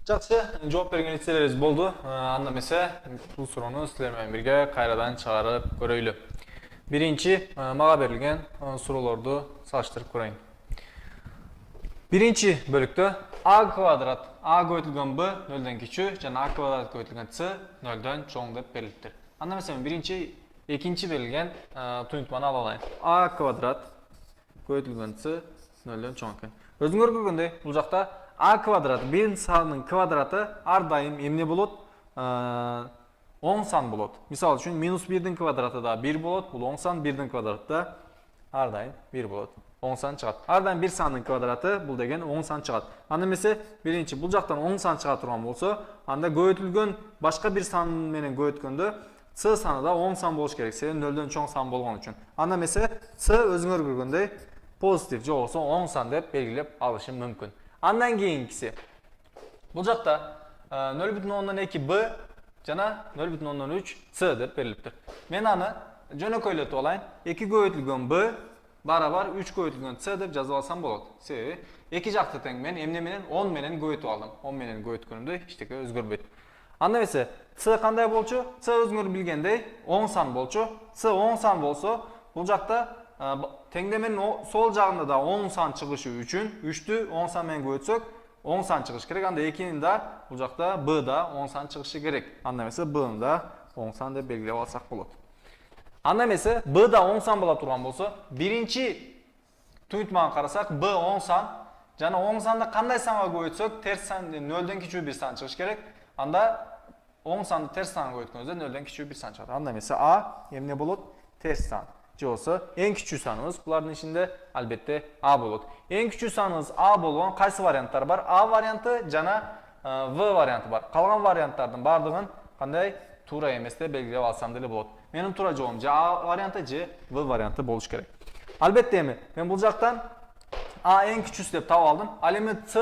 Жақсы, жооп берген лицелерибиз болду. Анда эмесе бул суроону силер менен бирге кайрадан чыгарып көрөйлү. Биринчи мага берилген суроолорду салыштырып көрөйүн. Биринчи бөлүктө a квадрат a көйтүлгөн b 0'dan кичүү жана a квадрат көйтүлгөн c 0'dan чоң деп берилиптир. Анда эмесе биринчи, экинчи берилген туюнтманы ала алайын. a квадрат көйтүлгөн c 0'dan чоң экен. Өзүңөр көргөндөй, бул жакта a kvadrat bir sanın kvadratı ar daim emne bolot 10 san bolot. Misal üçün minus 1'din kvadratı da 1 bolot. Bu 10 san 1'din kvadratı da ar daim 1 bolot. 10 san çıgat. Ar daim 1 sanın kvadratı bul degen 10 san çıgat. Anda mesela birinci bul jaktan 10 san çıgat turgan bolsa, anda göýtülgön başka bir san menen göýtgöndө c sanı da 10 san boluş gerek. Sebep 0'dan çoň san bolgan üçin. Anda mesela c özüňөр görgөндөй pozitif je bolsa 10 san dep belgilep alışım mümkün. Andan keyinkisi. Bu jakta 0,2 b jana 0,3 c dep berilipdir. Men аны jönököýletip alayın. 2 göýtülgön b barabar 3 göýtülgön c dep жазып alsam bolot. Sebebi iki jakta teң men emne menen 10 menen göýtüp aldım. 10 menen göýtgönümde hiçteke özgörбөйт. Anda ese c kanday bolçu? C özüňөр bilgendey 10 san bolçu. C 10 san bolsa bu jakta tenglemenin sol jagında da 10 san çıkışı üçün 3'tü 10 san men göğütsök 10 san çıkış gerek. Anda 2'nin de bu jakta b da 10 san çıkışı gerek. Anda mesela b'nin da 10 san dep belgilep alsak bolot. Anda mesela b da 10 san bola turgan bolsa, birinci tuýutmany karasak b 10 san jana 10 sanda kanday sanga göğütsök ters san 0'dan kiçik bir san çıkış gerek. Anda 10 sandy ters sanga göğütkönüzde 0'dan kiçik bir san çıkar. Anda mesela a emne bolot? Ters san. Olsa en küçük sanımız buların içinde elbette a bolot. En küçük sanımız a bolgan qaysı variantlar var? A variantı jana v variantı var. Kalgan variantlardan bardığın kanday tura emesde belgilep alsam dele bolot. Menim tura jogum ja a variantı je v variantı boluş gerek. Elbette men bul jaktan a en küçüsü dep tap aldım. Al emi c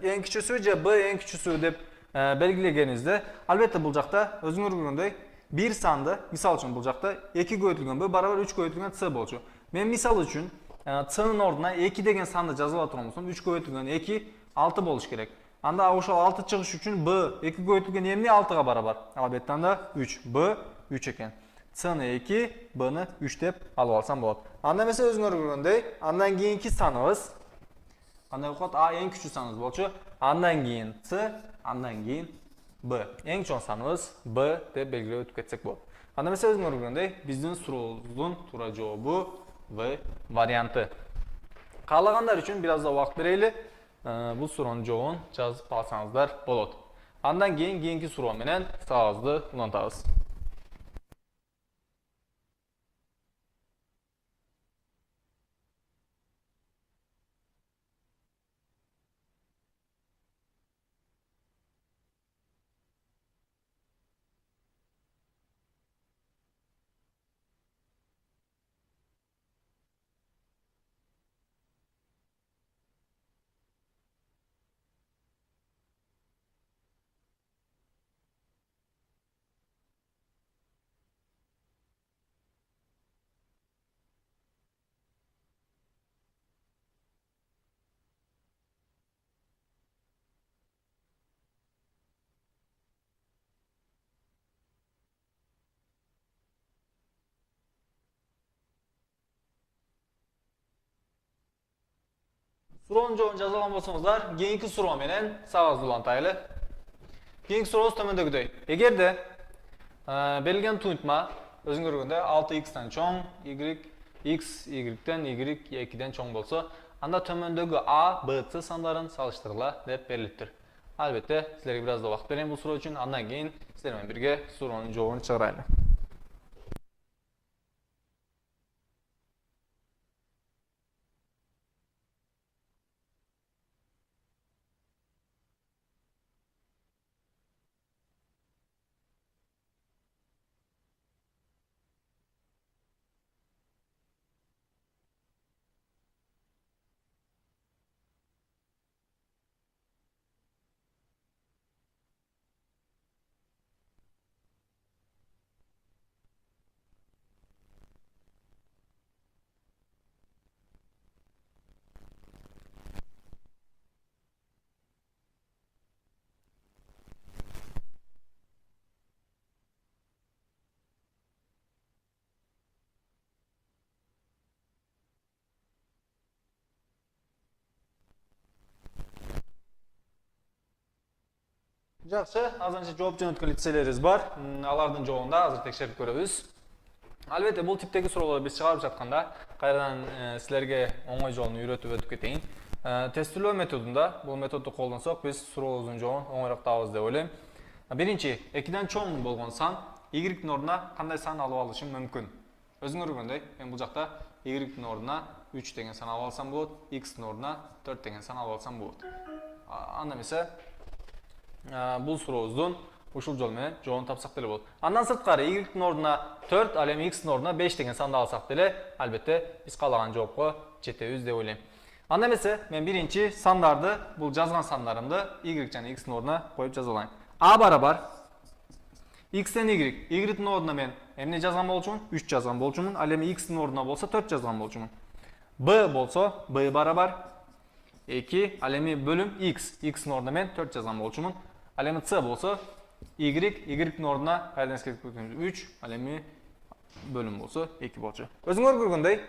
en küçüsü je b en küçüsü dep belgilegenizde elbette bul jakta özüňөр görgөндөй bir sandı, misal üçün bulacakta 2 göğütülgön b barabar 3 göğütülgön c bolçu. Men misal üçün c'nın orduna 2 degen sandı жазып atıram bolsam 3 göğütülgön 2 6 boluş gerek. Anda oşal 6 çıkış üçün b 2 göğütülgön emne 6'ga barabar. Albatta anda 3 b 3 eken. C'ni 2 b'ni 3 dep alıp alsam bolat. Anda mesela özüňөр görgөндөй andan keyinki sanыбыз qanday bolot? A en küçük sanыбыз bolçu. Andan keyin c, andan keyin b. En çoğun sanımız b de belgilep ötüp ketsek bolot. Anda mesela özüňөр görgөндөй bizdin suroobuzun tura jogaby v variantı. Kalaganlar üçün biraz da wagt bereyli. Bu suronun jogabyn жазып alsaňyzlar bolot. Andan keyin keyinki suroo menen sağızdy ulantabыз. Suronun cevabını жазылған болсаңыздар, keyingi suro menen sağız ulantaylı. Keyingi surobuz tömöndөгүдөй. Эгерде belgilen tuntma özüň görgende 6x-ten çoň, x y-den y 2-den çoň bolsa, anda tömöndögi a, b, c sanların salıştırıla dep berilipdir. Albatta sizlerge biraz da vakt bereyim bu suro üçün. Andan keyin sizler bilen birge suronun jogunu çygyraýly. Жақсы, азанча жооп жөнөткөн лицейлерибиз бар. Алардын жообунда азыр текшерип көрөбүз. Албетте, бул типтеги суроолорду биз чыгарып жатканда, кайрадан силерге оңой жолун үйрөтүп өтүп кетейин. Тестилөө методунда, бул методду колдонсок, биз сурообуздун жообун оңойраак табабыз деп ойлойм. Биринчи, 2ден чоң болгон сан y-дин ордуна кандай сан алып алышым мүмкүн? Өзүңөр көргөндөй, мен бул жакта y-дин ордуна 3 деген сан алып алсам болот, x-дин ордуна 4 деген сан алып алсам болот. Анда эмесе бул сурообуздун ушул жол менен жообун тапсак деле болот. Андан сырткары y-дин ордуна 4, ал эми x-дин ордуна 5 деген санды алсак деле, албетте биз каалаган жоопко жетебиз деп ойлойм. Анда эмесе мен биринчи сандарды, бул жазган сандарымды y жана x-дин ордуна коюп жазып алайын. A барабар x-ден y-дин ордуна мен эмне жазган болчумун? 3 жазган болчумун. Ал эми x-дин ордуна болсо 4 жазган болчумун. B болсо b барабар 2, ал эми бөлүм x-дин ордуна мен 4 жазган болчумун. Ал эми c болсо y-дин ордуна кайдан эскертип өткөнбүз 3, ал эми бөлүм болсо 2 болчу. Өзүңөр көргөндөй,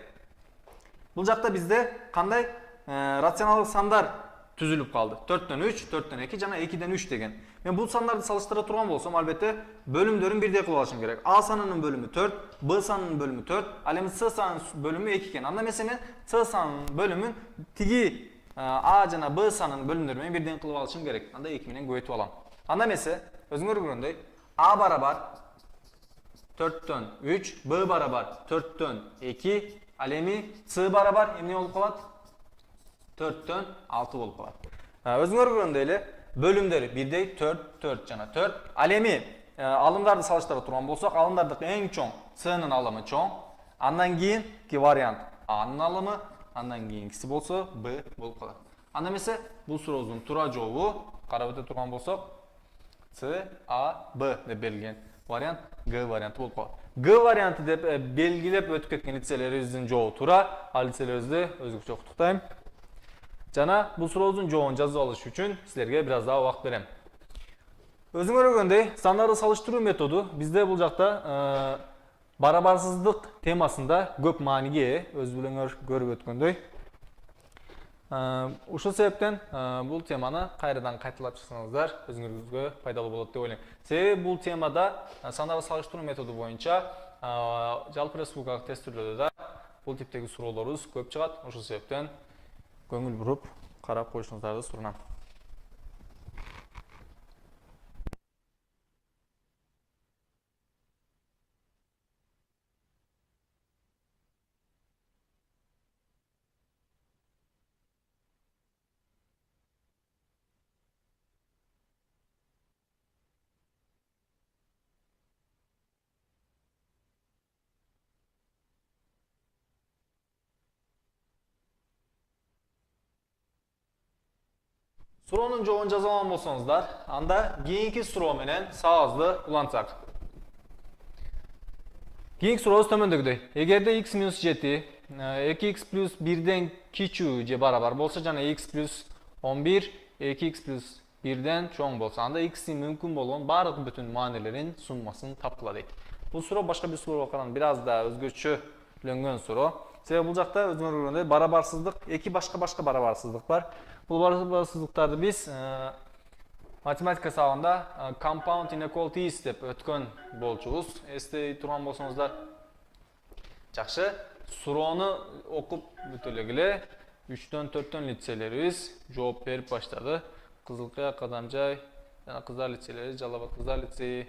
бул жакта бизде кандай рационалдык сандар түзүлүп калды. 4дөн 3, 4дөн 2 жана 2ден 3 деген. Мен бул сандарды салыштыра турган болсом, албетте бөлүмдөрүн бирдей кылып алышым керек. A санынын бөлүмү 4, B санынын бөлүмү 4, ал эми C санынын бөлүмү 2 экен. Анда эмесе мен C санынын бөлүмүн тиги A жана B санынын бөлүмдөрү менен бирдей кылып алышым керек. Анда 2 менен көбөйтүп алам. Анда эмесе өзүңөр көргөндөй A барабар 4дөн 3, B барабар 4дөн 2, ал эми C барабар эмне болуп калат? 4дөн 6 болуп калат. Өзүңөр көргөндөй эле бөлүмдөр бирдей 4, 4 жана 4. Ал эми алымдарды салыштыра турган болсок, алымдардын эң чоң C'нын алымы чоң. Андан кийинки вариант A'нын алымы, андан кийинкиси болсо B болуп калат. Анда эмесе бул сурообуздун туура жообу карап өтө турган болсок, C, A, B деп берилген вариант G варианты болуп калат. G варианты деп белгилеп өтүп кеткен лицейлерибиздин жообу туура, ал лицейлерибизди өзгөчө куттуктайм. Жана бул сурообуздун жообун жазып алыш үчүн силерге бир аз да убакыт берем. Өзүңөр көргөндөй, сандарды салыштыруу методу бизде бул жакта барабарсыздык темасында көп мааниге ээ, өз билеңер көрүп өткөндөй. Ушул себептен бул теманы кайрадан кайталап чыксаңыздар, өзүңөргө пайдалуу болот деп ойлойм. Себеби бул темада сандарды салыштыруу методу боюнча жалпы республикалык тестилөөдө бул типтеги суроолорубуз көп чыгат. Ушул себептен көңүл буруп карап коюшуңуздарды сурунам. Суроонун жообун жаза алган болсоңуздар, анда кийинки суроо менен сабагыбызды улантсак. Кийинки сурообуз төмөндөгүдөй. Эгерде x минус 7, 2x плюс 1ден кичүү же барабар болсо жана x плюс 11, 2x плюс 1ден чоң болсо, анда x'ин мүмкүн болгон баардык бүтүн маанилерин суммасын тапкыла дейт. Бул суроо башка бир суроого караганда бир аз да өзгөчөлөнгөн суроо. Себеби бул жакта өзүңөр көргөндөй барабарсыздык, эки башка барабарсыздык бар. Бул барабарсыздыктарды биз математика сабагында compound inequalities деп өткөн болчубуз. Эстей турган болсоңуздар жакшы. Суроону окуп бүтө элегиле 3-төн 4-төн лицейлерибиз жооп берип баштады. Кызылкая, Кадамжай жана кыздар лицейлери, Жалал Абад кыздар лицейи.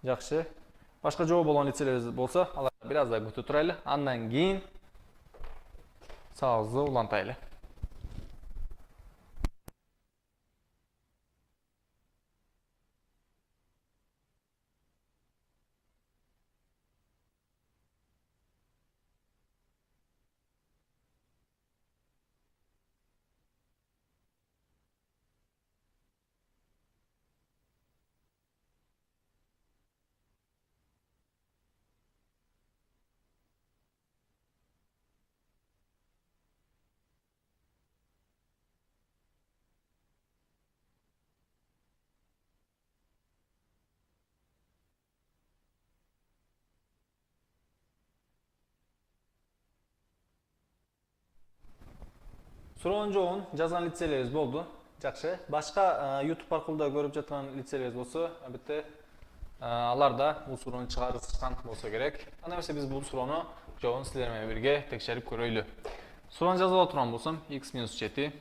Жакшы. Башка жооп болгон лицейлерибиз болсо, алар бир аздай күтүп турайлы. Андан кийин сабагыбызды улантайлы. Суроонун жообун жазган лицейлерибиз болду. Жакшы. Башка YouTube аркылуу да көрүп жаткан лицейлерибиз болсо, албетте алар да бул суроону чыгарышкан болсо керек. Анда эмесе биз бул суроону жообун силер менен бирге текшерип көрөйлү. Суроону жазып отурган болсом, x минус 7,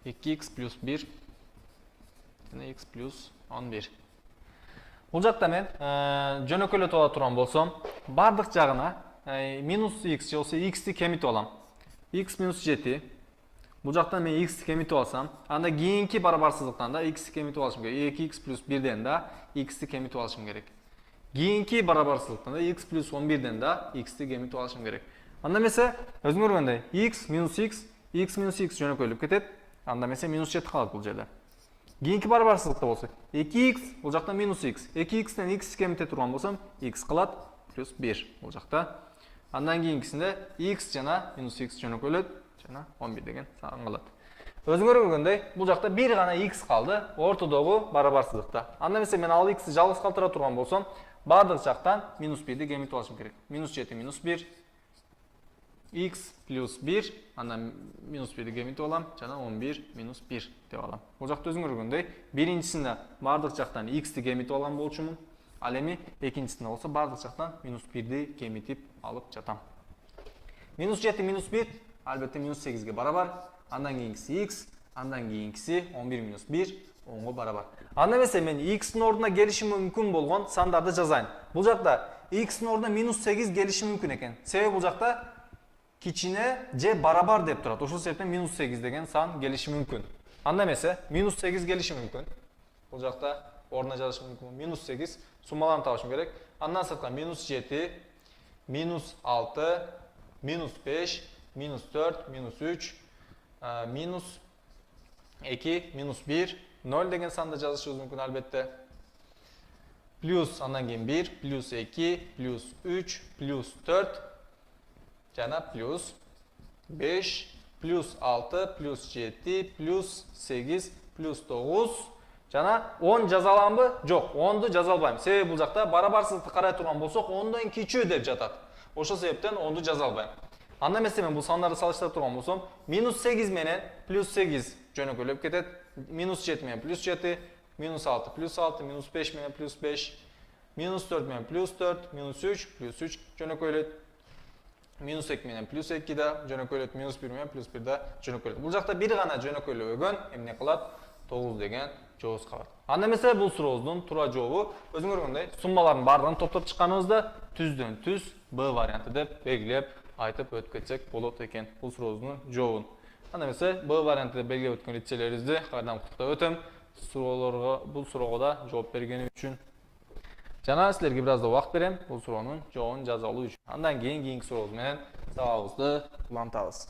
2x плюс 1 жана x плюс 11. Бул жакта мен жөнөкөйлөтүп ала турган болсом, бардык жагына минус x же болсо x'ти кемитип алам. X минус 7. Бул жактан мен x'ти кемитип алсам, анда кийинки барабарсыздыктан да x'ти кемитип алышым керек. 2x плюс 1ден да x'ти кемитип алышым керек. Кийинки барабарсыздыктан да x плюс 11ден да x'ти кемитип алышым керек. Анда эмесе өзүңөр көргөндөй x минус x жөнөкөйлүп кетет. Анда эмесе минус 7 калат бул жерде. Кийинки барабарсыздыкта болсо 2x бул жактан минус x. 2x'тен x кемите турган болсом x калат плюс 1 бул жакта. Андан кийинкисинде x жана минус x жөнөкөйлөт жана 11 деген сан калат. Өзүңөр көргөндөй бул жакта бир гана x калды ортодогу барабарсыздыкта. Анда эмесе мен ал x'ти жалгыз калтыра турган болсом, бардык жактан минус 1ди кемитип алышым керек. Минус 7 минус 1 x плюс 1, андан минус 1ди кемитип алам жана 11 минус 1 деп алам. Бул жакта өзүңөр көргөндөй биринчисинде бардык жактан x'ти кемитип алган болчумун. Ал эми экинчисинде болсо бардык жактан минус 1ди кемитип алып жатам. Минус 7 минус 1 албетте минус 8ге барабар. Андан кийинкиси x, андан кийинкиси 11 минус 1 10го барабар. Анда эмесе мен x'тин ордуна келиши мүмкүн болгон сандарды жазайын. Бул жакта x'тин ордуна минус 8 келиши мүмкүн экен. Себеби бул жакта кичине же барабар деп турат. Ошол себептен минус 8 деген сан келиши мүмкүн. Анда эмесе минус 8 келиши мүмкүн. Бул жакта ордуна жазышым мүмкүн. Минус 8 суммаларын табышым керек. Андан сырткы минус 7, минус 6, минус 5, минус 4, минус 3, минус 2, минус 1, 0 деген санды жазышыбыз мүмкүн албетте. Плюс андан кийин 1, плюс 2, плюс 3, плюс 4 жана плюс 5, плюс 6, плюс 7, плюс 8, плюс 9 жана 10 жаза аламбы? Жок, 10ду жаза албайм. Себеби бул жакта барабарсыздыкты карай турган болсок, 10дон кичүү деп жатат. Ошол себептен 10ду жаза албайм. Анда эмесе мен бул сандарды салыштырып турган болсом, минус 8 менен плюс 8 жөнөкөйлөп кетет. Минус 7 менен плюс 7, минус 6 плюс 6, минус 5 менен плюс 5, минус 4 менен плюс 4, минус 3 плюс 3 жөнөкөйлөт. Минус 2 менен плюс 2 да жөнөкөйлөт, минус 1 менен плюс 1 да жөнөкөйлөт. Бул жакта бир гана жөнөкөйлөгөн эмне кылат? 9 деген жообубуз калат. Анда эмесе бул сурообуздун туура жообу өзүңөр көргөндөй суммалардын баардыгын топтоп чыкканыбызда түздөн түз Б варианты деп белгилеп айтып өтүп кетсек болот экен бул сурообуздун жообун. Анда эмесе Б варианты деп белгилеп өткөн лицейлерибизди кайрадан куттуктап өтөм. Бул суроого да жооп бергени үчүн. Жана силерге бир аз да убакыт берем бул суроонун жообун жаза алуу үчүн. Андан кийин кийинки сурообуз менен сабагыбызды улантабыз.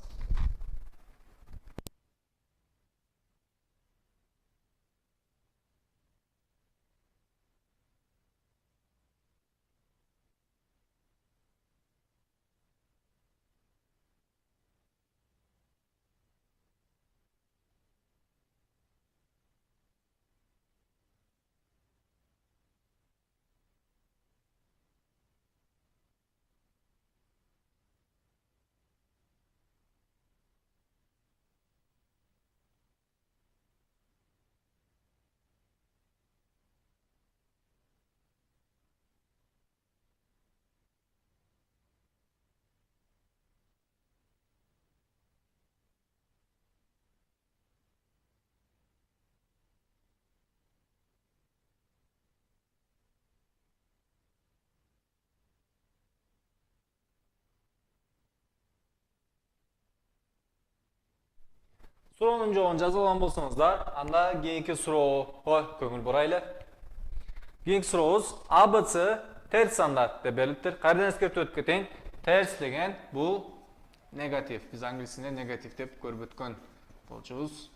Suronun cevabını жазылған болсаңыздар, анда кийинки суроого көңүл бурайлы. Кийинки сурообуз ABC терс сандар деп берилиптир. Кайрадан эскертип өтүп кетейин. Терс деген бул негатив. Биз англисинде негатив деп көрүп өткөн болчубуз.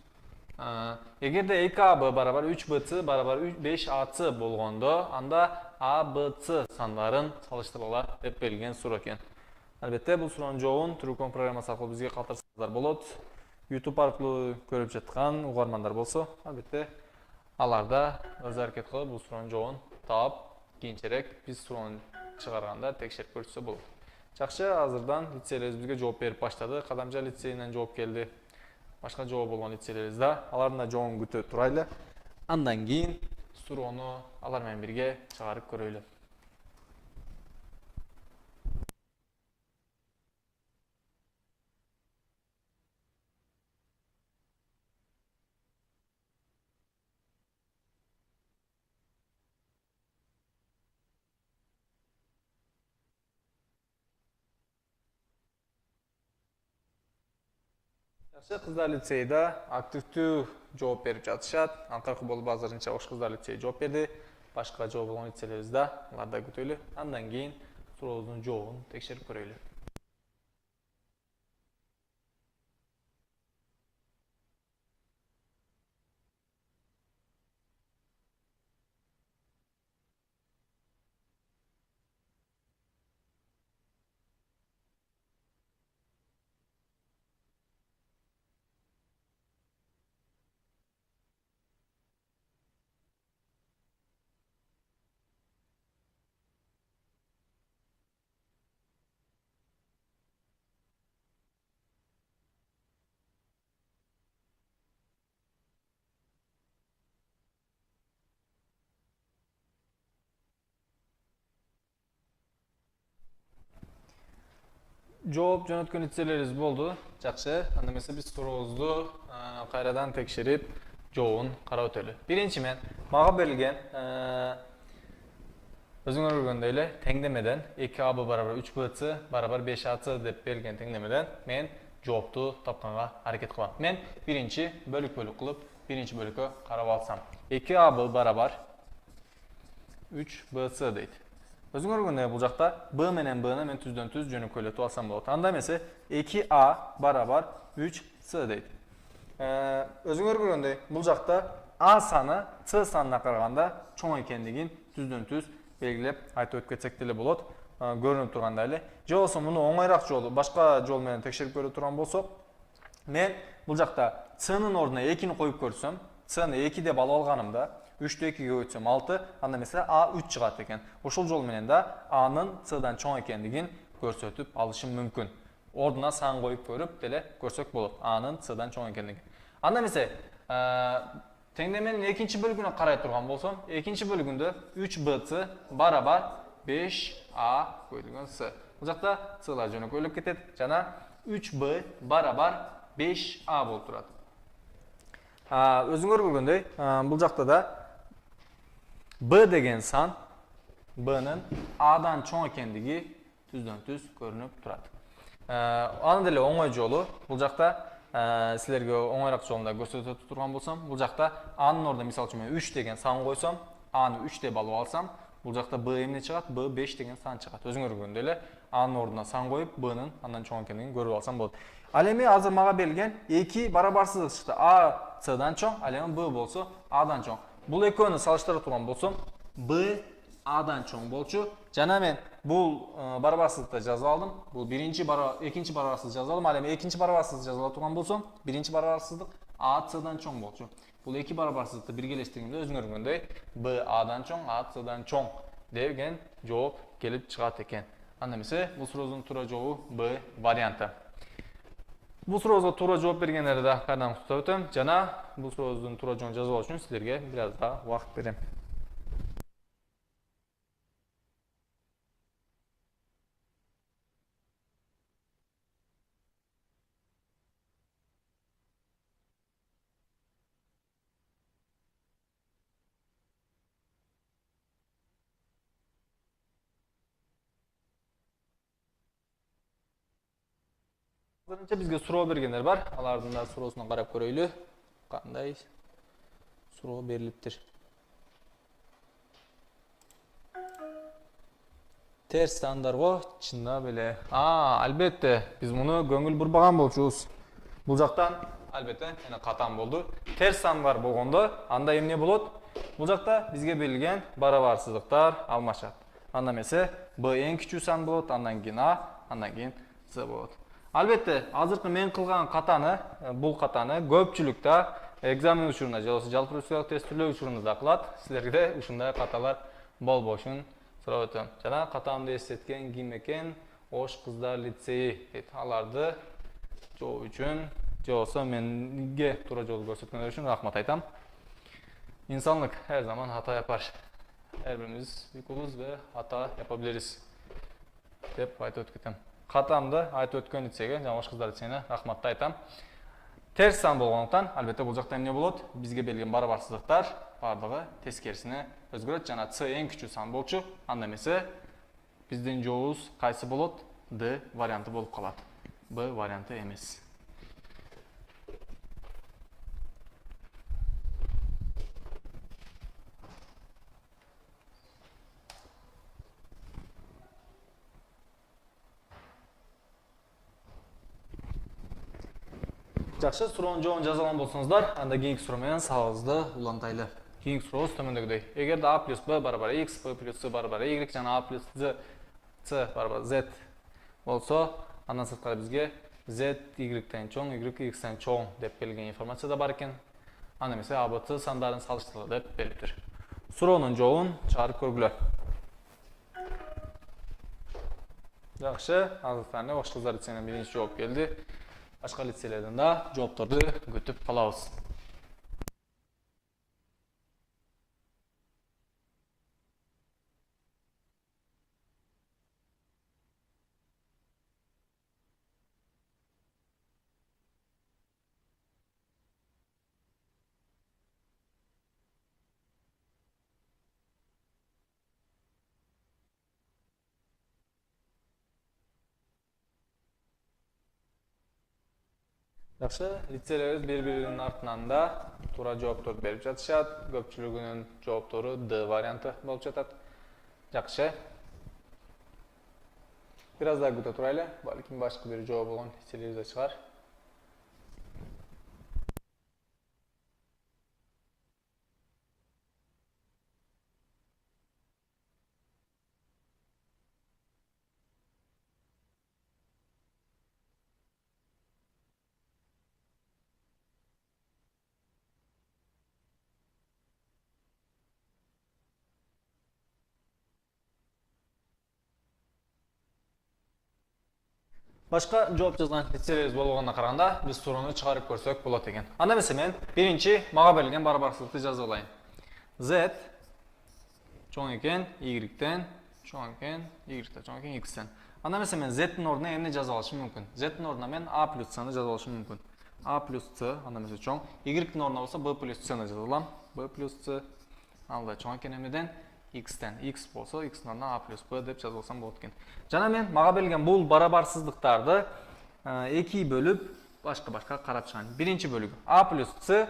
Эгерде 2AB барабар 3BC барабар 5AC болгондо, анда ABC сандарын салыштыргыла деп берилген суроо экен. Албетте, бул суроонун жообун Truecom программасы аркылуу бизге калтырсаңыздар болот. YouTube аркылуу көрүп жаткан угармандар болсо, албетте, аларда өз аракет кылып бул суроонун жообун таап, кийинчерээк биз суроону чыгарганда текшерип көрсө болот. Жакшы, азырдан лицейлерибиз бизге жооп берип баштады. Кадамжа лицейинен жооп келди. Башка жооп болгон лицейлерибиз да, алардын да жообун күтүп турайлы. Андан кийин суроону алар менен бирге чыгарып көрөйлү. Жакшы, кыздар лицейде активдүү жооп берип жатышат. Акыркы болуп азырынча Ош кыздар лицейи жооп берди. Башка жооп болгон лицейлерибиз да, аларда күтөлү. Андан кийин сурообуздун жообун текшерип көрөйлү. Жооп жөнөткөн лицейлерибиз болду. Жакшы, анда эмесе биз сурообузду кайрадан текшерип, жообун карап өтөлү. Биринчи мен мага берилген өзүңөр көргөндөй эле теңдемеден 2AB барабар 3BC барабар 5AC деп берилген теңдемеден мен жоопту тапканга аракет кылам. Мен биринчи бөлүк кылып, биринчи бөлүккө карап алсам. 2AB барабар 3BC дейт. Өзүңөр көргөндөй бул жакта B менен B-ны мен түздөн түз жөнөкөйлөтүп алсам болот. Анда эмесе 2A барабар 3C дейт. Өзүңөр көргөндөй бул жакта A саны C санына караганда чоң экендигин түздөн түз белгилеп айтып өтүп кетсек деле болот. Көрүнүп тургандай эле. Же болбосо муну оңойраак жолу, башка жол менен текшерип көрө турган болсок, мен бул жакта C-нын ордуна 2-ни коюп көрсөм, C-ны 2 деп алып алганымда 3-ті 2-ге өтсем 6, анда mesela A 3 чыгат экен. Ошол жол менен да A'нын C'дан чоң экендигин көрсөтүп алышым мүмкүн. Ордуна сан коюп көрүп деле көрсөк болот. A'нын C'дан чоң экендигин. Анда эмесе теңдеменин экинчи бөлүгүнө карай турган болсом, экинчи бөлүгүндө 3BC барабар 5A көйдүгөн C. Бул жакта C'лар жөнөкөйлөп кетет жана 3B барабар 5A болуп турат. Өзүңөр көргөндөй, бул жакта да B деген сан B'нын A'дан чоң экендиги түздөн түз көрүнүп турат. Анын деле оңой жолу бул жакта силерге оңойраак жолунда көрсөтүп турган болсом, бул жакта A'нын ордуна мисалы үчүн мен 3 деген сан койсом, A'ны 3 деп алып алсам, бул жакта B эмне чыгат? B 5 деген сан чыгат. Өзүңөр көргөндөй эле A'нын ордуна сан коюп, B'нын андан чоң экендигин көрүп алсам болот. Ал эми азыр мага берилген 2 барабарсыздык чыкты. А C'дан чоң, ал эми B болсо A'дан чоң. Бул экөөнү салыштыра турган болсом, B A'дан чоң болчу. Жана мен бул барабарсыздыкты жазып алдым. Бул экинчи барабарсыздык жазып алдым. Ал эми экинчи барабарсыздык жазып ала турган болсом, биринчи барабарсыздык А C'дан чоң болчу. Бул эки барабарсыздыкты биргелештиргенде өзүңөр көргөндөй B A'дан чоң, А C'дан чоң деген жооп келип чыгат экен. Анда эмесе бул сурообуздун туура жообу Б варианты. Бул сурообузга туура жооп бергендерди да кайрадан куттуктап өтөм. Жана бул сурообуздун туура жообун жазып алуу үчүн силерге бир аз да убакыт берем. Birinchi bizga surov berganlar bor. Alardan da surovsini qarab ko'raylik. Qanday surov berilibdir. Ters standartga chinda bile. Albatta, biz buni ko'ngil burbagan bo'lchuz. Bu yoqdan albatta yana qatan bo'ldi. Ters standart bo'lganda anda emne bo'ladi? Bu yoqda bizga berilgan barobarsizliklar almashadi. Anda mese B eng kichik san bo'ladi, andan keyin A, andan keyin C bo'ladi. Albatta, hozirgi men qilgan qatani, bu qatani ko'pchilikda ekzamen uchun, jalpi rusiya test turlari uchun qiladi. Sizlarga shunday qatalar bol bo'lsin. So'rayotgan. Jana qatamda eslatgan kim ekan? O'sh qizlar litseyi deb alardi. Jo uchun, jo'sa menga to'g'ri yo'l ko'rsatganlar uchun rahmat aytam. İnsanlık her zaman hata yapar. Her birimiz yükümüz ve hata yapabiliriz. Deb aytib o'tdim. Qatamda aytib o'tgan litseyga, Janosh qizlar litseyine rahmat aytam. Ters san bo'lgandan, albatta bu yoqda ne bo'ladi? Bizga berilgan barobarsizliklar bardығы teskerisine o'zgaradi. Jana C eng kichik san bo'lchi, anda mese bizden jo'uz qaysi bo'ladi? D varianti bo'lib qoladi. B varianti emas. Жақсы, сұруын жоғын жазалан болсаңыздар, анда кейінгі сұрумен сағызды ұлантайлы. Кейінгі сұруыз төмендегідей. Егер A плюс B барабар X, B плюс C барабар Y, жана A плюс C барабар Z болса, андан сыртқары бізге Z Y-тен чоң, Y X-тен чоң деп берілген информация да бар екен. Анда месе A, B, C сандарын салыштырылы деп берілдір. Сұруының жоғын чағырып көргілер. Жақсы, азықтарына ош қыздар лitseyінен бірінші жауап келді. Başka litselerden de cevapları götürüp kalağız. Yaxşı, litselerimiz bir-birinin артынан da тура жооптор берип жатышат. Көпчүлүгүнүн жооптору D варианты болуп жатат. Жакшы. Biraz daha күтө турайлы. Балким башка бир жооп болгон litселерибиз да чыгар. Başka cevap жазган litselerimiz болгонуна караганда биз суроону чыгарып көрсөк болот экен. Анда эмесе мен биринчи мага берилген барабарсыздыкты жазып алайын. Z чоң экен Y-тен, чоң экен Y-тен, чоң экен X-тен. Анда эмесе мен Z-тин ордуна эмне жазып алышым мүмкүн? Z-тин ордуна мен A плюс C-ны жазып алышым мүмкүн. A плюс C, анда эмесе чоң. Y-тин ордуна болсо B плюс C-ны жазып алам. B плюс C, анда чоң экен эмнеден? X-тен. X болсо X-тин ордуна A плюс B деп жазып алсам болот экен. Жана мен мага берилген бул барабарсыздыктарды 2 бөлүп башка карап чыгам. Биринчи бөлүгү A плюс C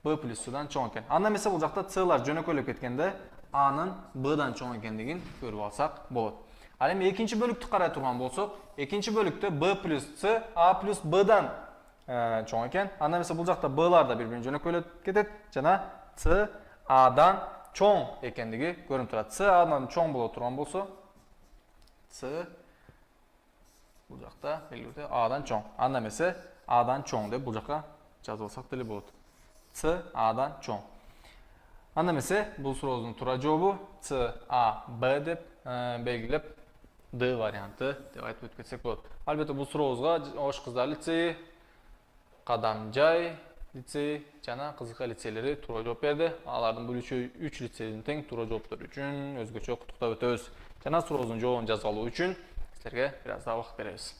B плюс C'дан чоң экен. Анда эмесе бул жакта C'лар жөнөкөйлөп кеткенде A'нын B'дан чоң экендигин көрүп алсак болот. Ал эми экинчи бөлүктү карай турган болсок, экинчи бөлүктө B плюс C A плюс B'дан чоң экен. Анда эмесе бул жакта B'лар да бири-бирин жөнөкөйлөп кетет жана C A'дан чоң экендиги көрүнүп турат. C A'дан чоң боло турган болсо C бул жакта белгилүү A'дан чоң. Анда эмесе A'дан чоң деп бул жакка жазып алсак деле болот. C A'дан чоң. Анда эмесе бул сурообуздун туура жообу C A B деп белгилеп D варианты деп айтып өтүп кетсек болот. Албетте бул сурообузга Ош кыздар лицейи, Кадамжай лицейи жана Кызыкка лицейлери туура жооп берди. Алардын бул 3 лицейдин тең туура жооптору үчүн өзгөчө куттуктап өтөбүз. Жана сурообуздун жообун жазып алуу үчүн силерге бир аз да убакыт беребиз.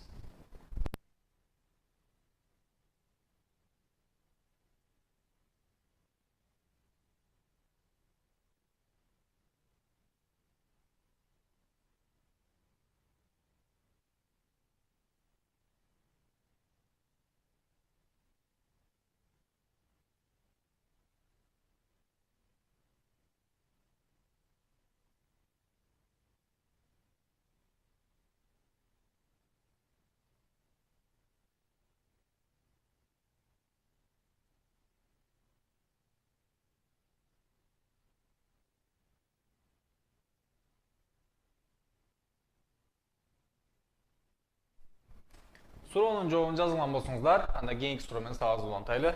Суроонун жообун жазылган болсоңуздар, анда кийинки суроо менен сабагыбызды улантайлы.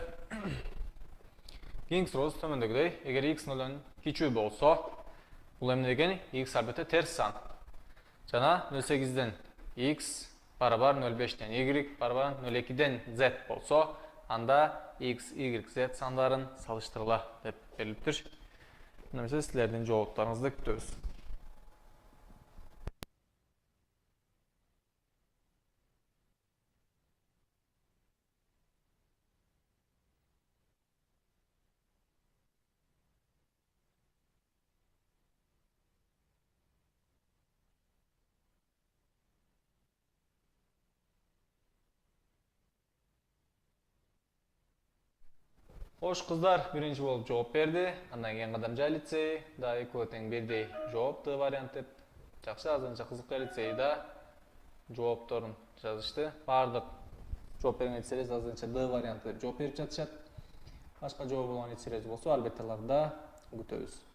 Кийинки сурообуз төмөндөгүдөй. Эгер x 0-дон кичүү болсо, бул эмне деген? X албетте терс сан. Жана 0,8ден x барабар 0,5ден y барабар 0,2ден z болсо, анда x, y, z сандарын салыштырыла деп берилиптир. Немесе силердин жооптарыңызды күтөбүз. Хош кыздар, биринчи болуп жооп берди. Андан кийин Кадамжай лицей, да экөө тең бирдей жооп Д вариант деп. Жакшы, азырынча Кызылкая лицейда жоопторун жазышты. Бардык жооп берген лицейлер азырынча Д вариант деп жооп берип жатышат. Башка жооп болгон лицейлер болсо, албетте аларда күтөбүз.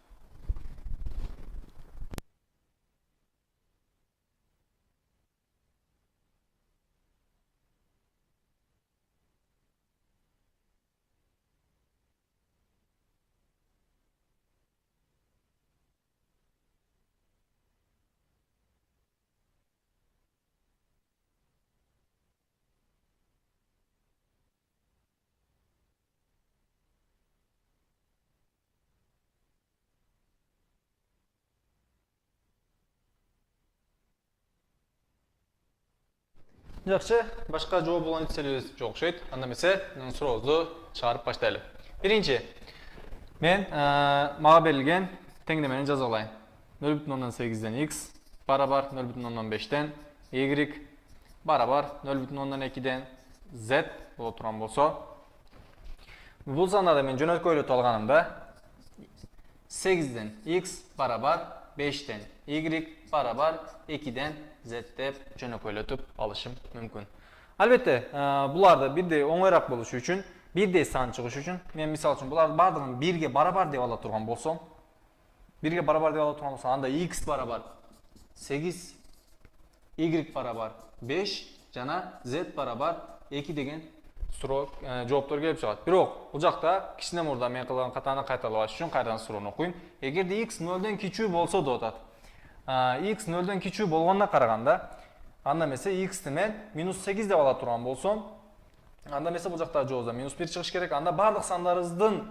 Жакшы, башка жооп болгон лицейлерибиз жок окшойт. Анда эмесе, сурообузду чыгарып баштайлы. Биринчи, мен мага берилген теңдемени жазып алайын. 0,8ден x барабар 0,5ден y барабар 0,2ден z боло турган болсо, бул сандарды мен жөнөткөйлөтүп алганымда 8ден x барабар 5ден y барабар 2ден z деп жөнөкөйлөтүп алышым мүмкүн. Албетте, буларды бирдей оңойраак болушу үчүн, бирдей сан чыгыш үчүн, мен мисалы үчүн буларды бардыгын 1ге барабар деп ала турган болсом, 1ге барабар деп ала турган болсом, анда x барабар 8, y барабар 5 жана z барабар 2 деген суроо жооптор келип чыгат. Бирок, бул жакта кичине мурда мен кылган катаны кайталабаш үчүн кайрадан суроону окуйм. Эгерде x 0дон кичүү болсо деп атат. X 0дон кичүү болгонуна караганда, анда эмесе x-ти мен -8 деп ала турган болсом, анда эмесе бул жакта жообузда -1 чыгыш керек. Анда бардык сандарыбыздын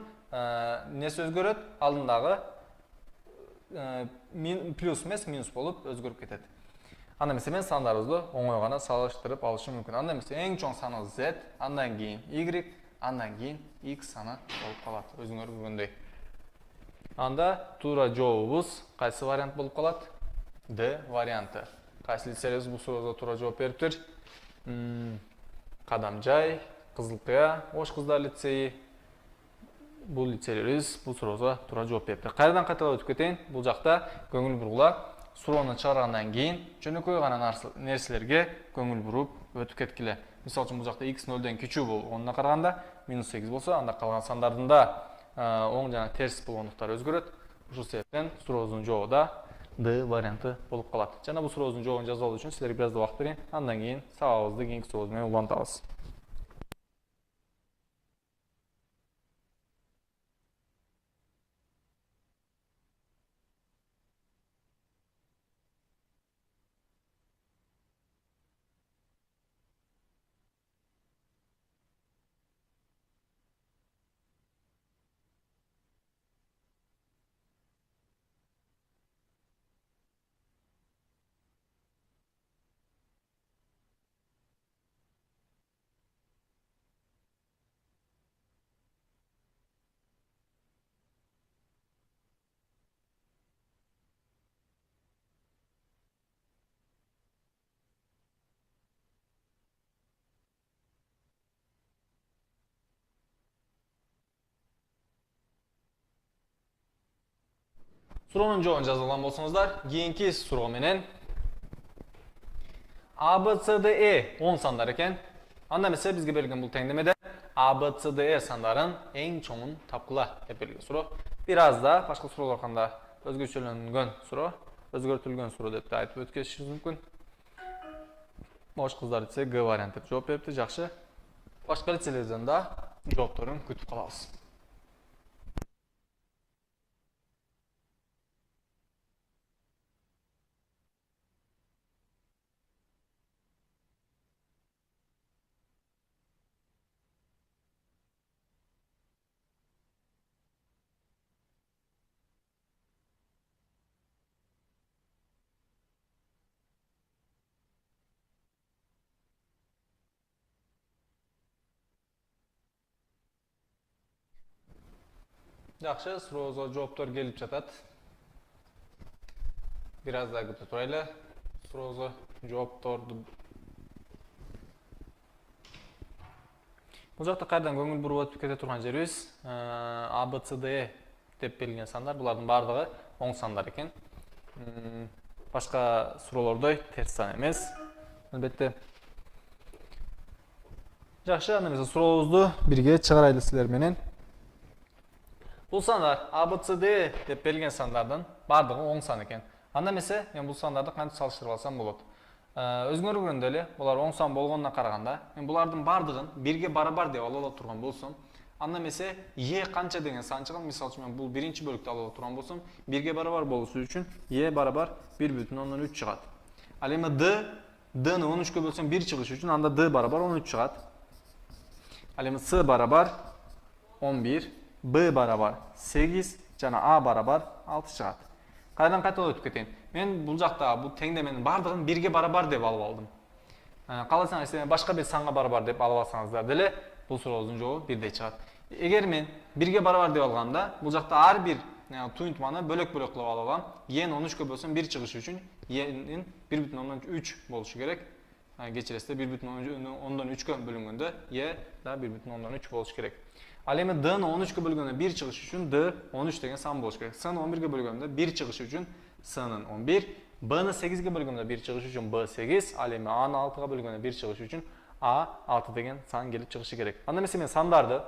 несі өзгөрөт, алдындагы плюс эмес минус болуп өзгөрүп кетет. Анда эмесе мен сандарыбызды оңой гана салыштырып алышым мүмкүн. Анда эмесе эң чоң саныбыз z, андан кийин y, андан кийин x саны болуп калат. Өзүңөр көргөндөй. Анда туура жообубуз кайсы вариант болуп калат? D варианты. Кайсы лицейлерибиз бул суроого туура жооп бериптир? Кадамжай, Кызылкая, Ош кыздар лицейи. Бул лицейлерибиз бул суроого туура жооп бериптир. Кайрадан кайталап өтүп кетейин. Бул жакта көңүл бургула. Суроону чыгаргандан кийин жөнөкөй гана нерселерге көңүл буруп өтүп кеткиле. Мисалы үчүн бул жакта x 0дон кичүү болгонуна караганда -8 болсо, анда калган сандардын да оң жана терс болгондуктары өзгөрөт. Ушул себептен сурообуздун жообу да D варианты болуп калат. Жана бул сурообуздун жообун жазып алуу үчүн силерге бир аз убакыт берейин. Андан кийин сабагыбызды кийинки сурообуз менен улантабыз. Суроонун жообун жазып алган болсоңуздар, кийинки суроо менен A, B, C, D, E 10 сандар экен. Анда эмесе бизге берилген бул теңдемеде A, B, C, D, E сандарын эң чоңун тапкыла деп берилген суроо. Бир аз да башка суроолор кандай өзгөчөлөнгөн суроо, өзгөртүлгөн суроо деп айтып өткөзүшүбүз мүмкүн. Boş kızlar ise G variantı deb жооп берипти. Жакшы. Башка лицелерден да жоопторун күтүп калабыз. Жакшы, сурообузга жооптор келип жатат. Бир аз да күтүп турайлы. Сурообузга жоопторду Бул жакта кайрадан көңүл буруп өтүп кете турган жерибиз A, B, C, D, E деп берилген сандар. Булардын бардыгы оң сандар экен. Башка суроолордой терс сан эмес. Албетте. Жакшы, анда эмесе сурообузду бирге чыгарайлы силер менен. Бул сандар A, B, C, D деп берилген сандардын бардыгы оң сан экен. Анда эмесе мен бул сандарды кантип салыштырып алсам болот? Өзүңөр көргөндөй эле, булар оң сан болгонуна караганда, мен булардын бардыгын бирге барабар деп ала турган болсом, анда эмесе E канча деген сан чыгат? Мисалы үчүн мен бул биринчи бөлүктү ала турган болсом, бирге барабар болушу үчүн E барабар 1,3 чыгат. Ал эми D'ны 13-кө бөлсөм 1 чыгышы үчүн анда D барабар 13 чыгат. Ал эми C барабар 11, B барабар 8 жана A барабар 6 чыгат. Кайдан кайталап өтүп кетейин. Мен бул жакта бул теңдеменин бардыгын бирге барабар деп алып алдым. Кааласаңыз башка бир санга барабар деп алып алсаңыздар деле бул сурообуздун жообу бирдей чыгат. Эгер мен бирге барабар деп алганда, бул жакта ар бир туюнтманы бөлөк-бөлөк кылып алып алам. E'ни 13кө бөлсөм 1 чыгышы үчүн E'нин 1,3 болушу керек. Кечиресиздер 1,3кө бөлүнгөндө E да 1,3 болушу керек. Ал эми D'ны 13кө бөлгөндө 1 чыгышы үчүн D 13 деген сан болуш керек. C'ны 11кө бөлгөндө 1 чыгышы үчүн C'нын 11, B'ны 8кө бөлгөндө 1 чыгышы үчүн B 8, ал эми A'ны 6га бөлгөндө 1 чыгышы үчүн A 6 деген сан келип чыгышы керек. Анда эмесе мен сандарды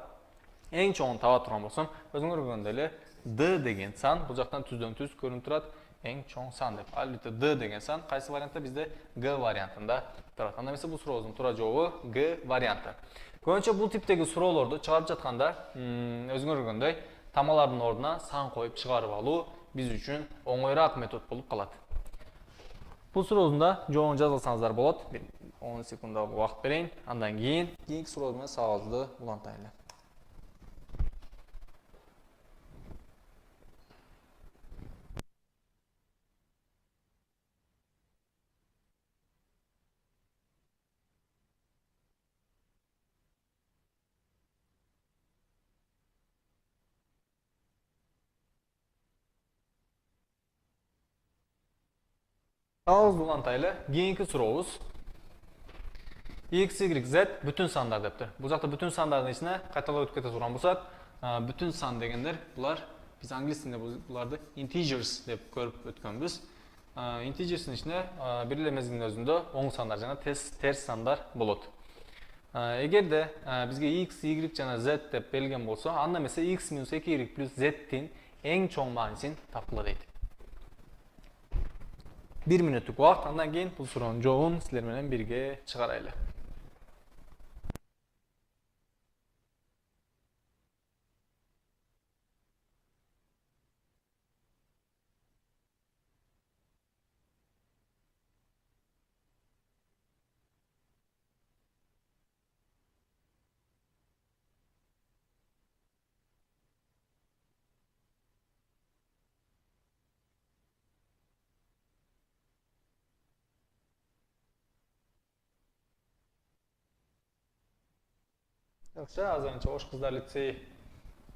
эң чоңун таба турган болсом, өзүңөр көргөндөй эле D деген сан бул жактан түздөн түз көрүнүп турат, эң чоң сан деп. Албетте D деген сан кайсы вариантта? Бизде G вариантында турат. Анда эмесе бул сурообуздун туура жообу G варианты. Көбүнчө бул типтеги суроолорду чыгарып жатканда, өзүңөр көргөндөй, тамалардын ордуна сан коюп чыгарып алуу биз үчүн оңоюраак метод болуп калат. Бул сурообуздун да жообун жаза алсаңыздар болот. 10 секундда убакыт берейин. Андан кийинки сурообуз менен сабагыбызды улантайлы. Сабагыбызды улантайлы. Кийинки сурообуз X, Y, Z бүтүн сандар дептир. Бул жакта бүтүн сандардын ичине кайталап өтүп кете турган болсак, бүтүн сан дегендер булар биз англис тилинде буларды integers деп көрүп өткөнбүз. Integers'in ичине бир эле мезгилдин өзүндө оң сандар жана терс сандар болот. Эгерде бизге X, Y жана Z деп берилген болсо, анда эмесе X минус 2Y плюс Z'тин эң чоң маанисин тапкыла дейт. 1 мүнөттүк убакыт, андан кийин бул суроонун жообун силер менен бирге чыгарайлы. Жакшы, азырынча Ош кыздар лицейи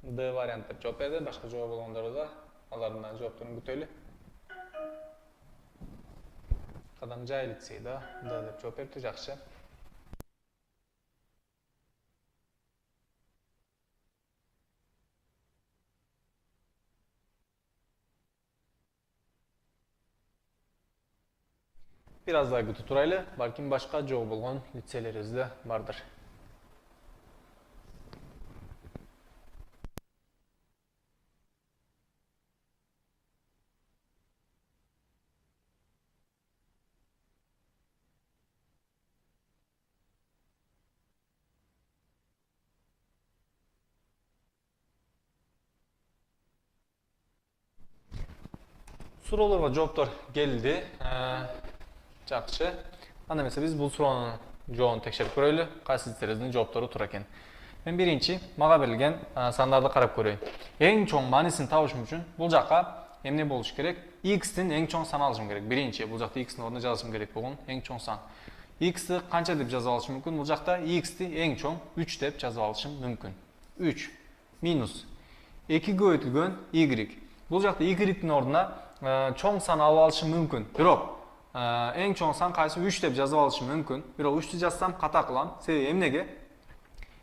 D вариант деп жооп берди. Башка жооп болгондорду да алардын жоопторун күтөлү. Кадамжай лицейи да D деп жооп берди. Жакшы. Бир аз да күтүп турайлы. Балким башка жооп болгон лицейлерибиз да бардыр. So'rovlarga javoblar keldi. Жақсы. Anda mesela biz bu sorunun cevabını tekşerip ko'raylik. Qaysi litselerimizning javoblari to'g'ri ekan. Men birinchi maga berilgan sanlarni qarab ko'rayin. Eng cho'ng ma'nosini topishim uchun bu yoqqa nima bo'lishi kerak? X ning eng cho'ng san olishim kerak. Birinchi bu yoqda x ning o'rniga yozishim kerak bo'lgan eng cho'ng san. X ni qancha deb yozib olishim mumkin? Bu yoqda x ni eng cho'ng 3 deb yozib olishim mumkin. 3 minus 2 ga o'tilgan y. Bu yoqda y ning o'rniga cho'ng san olishim mumkin. Biroq eng cho'ng san qaysi 3 deb yozib olishim mumkin. Biroq 3 deb yozsam xato qilaman. Sebebi nega?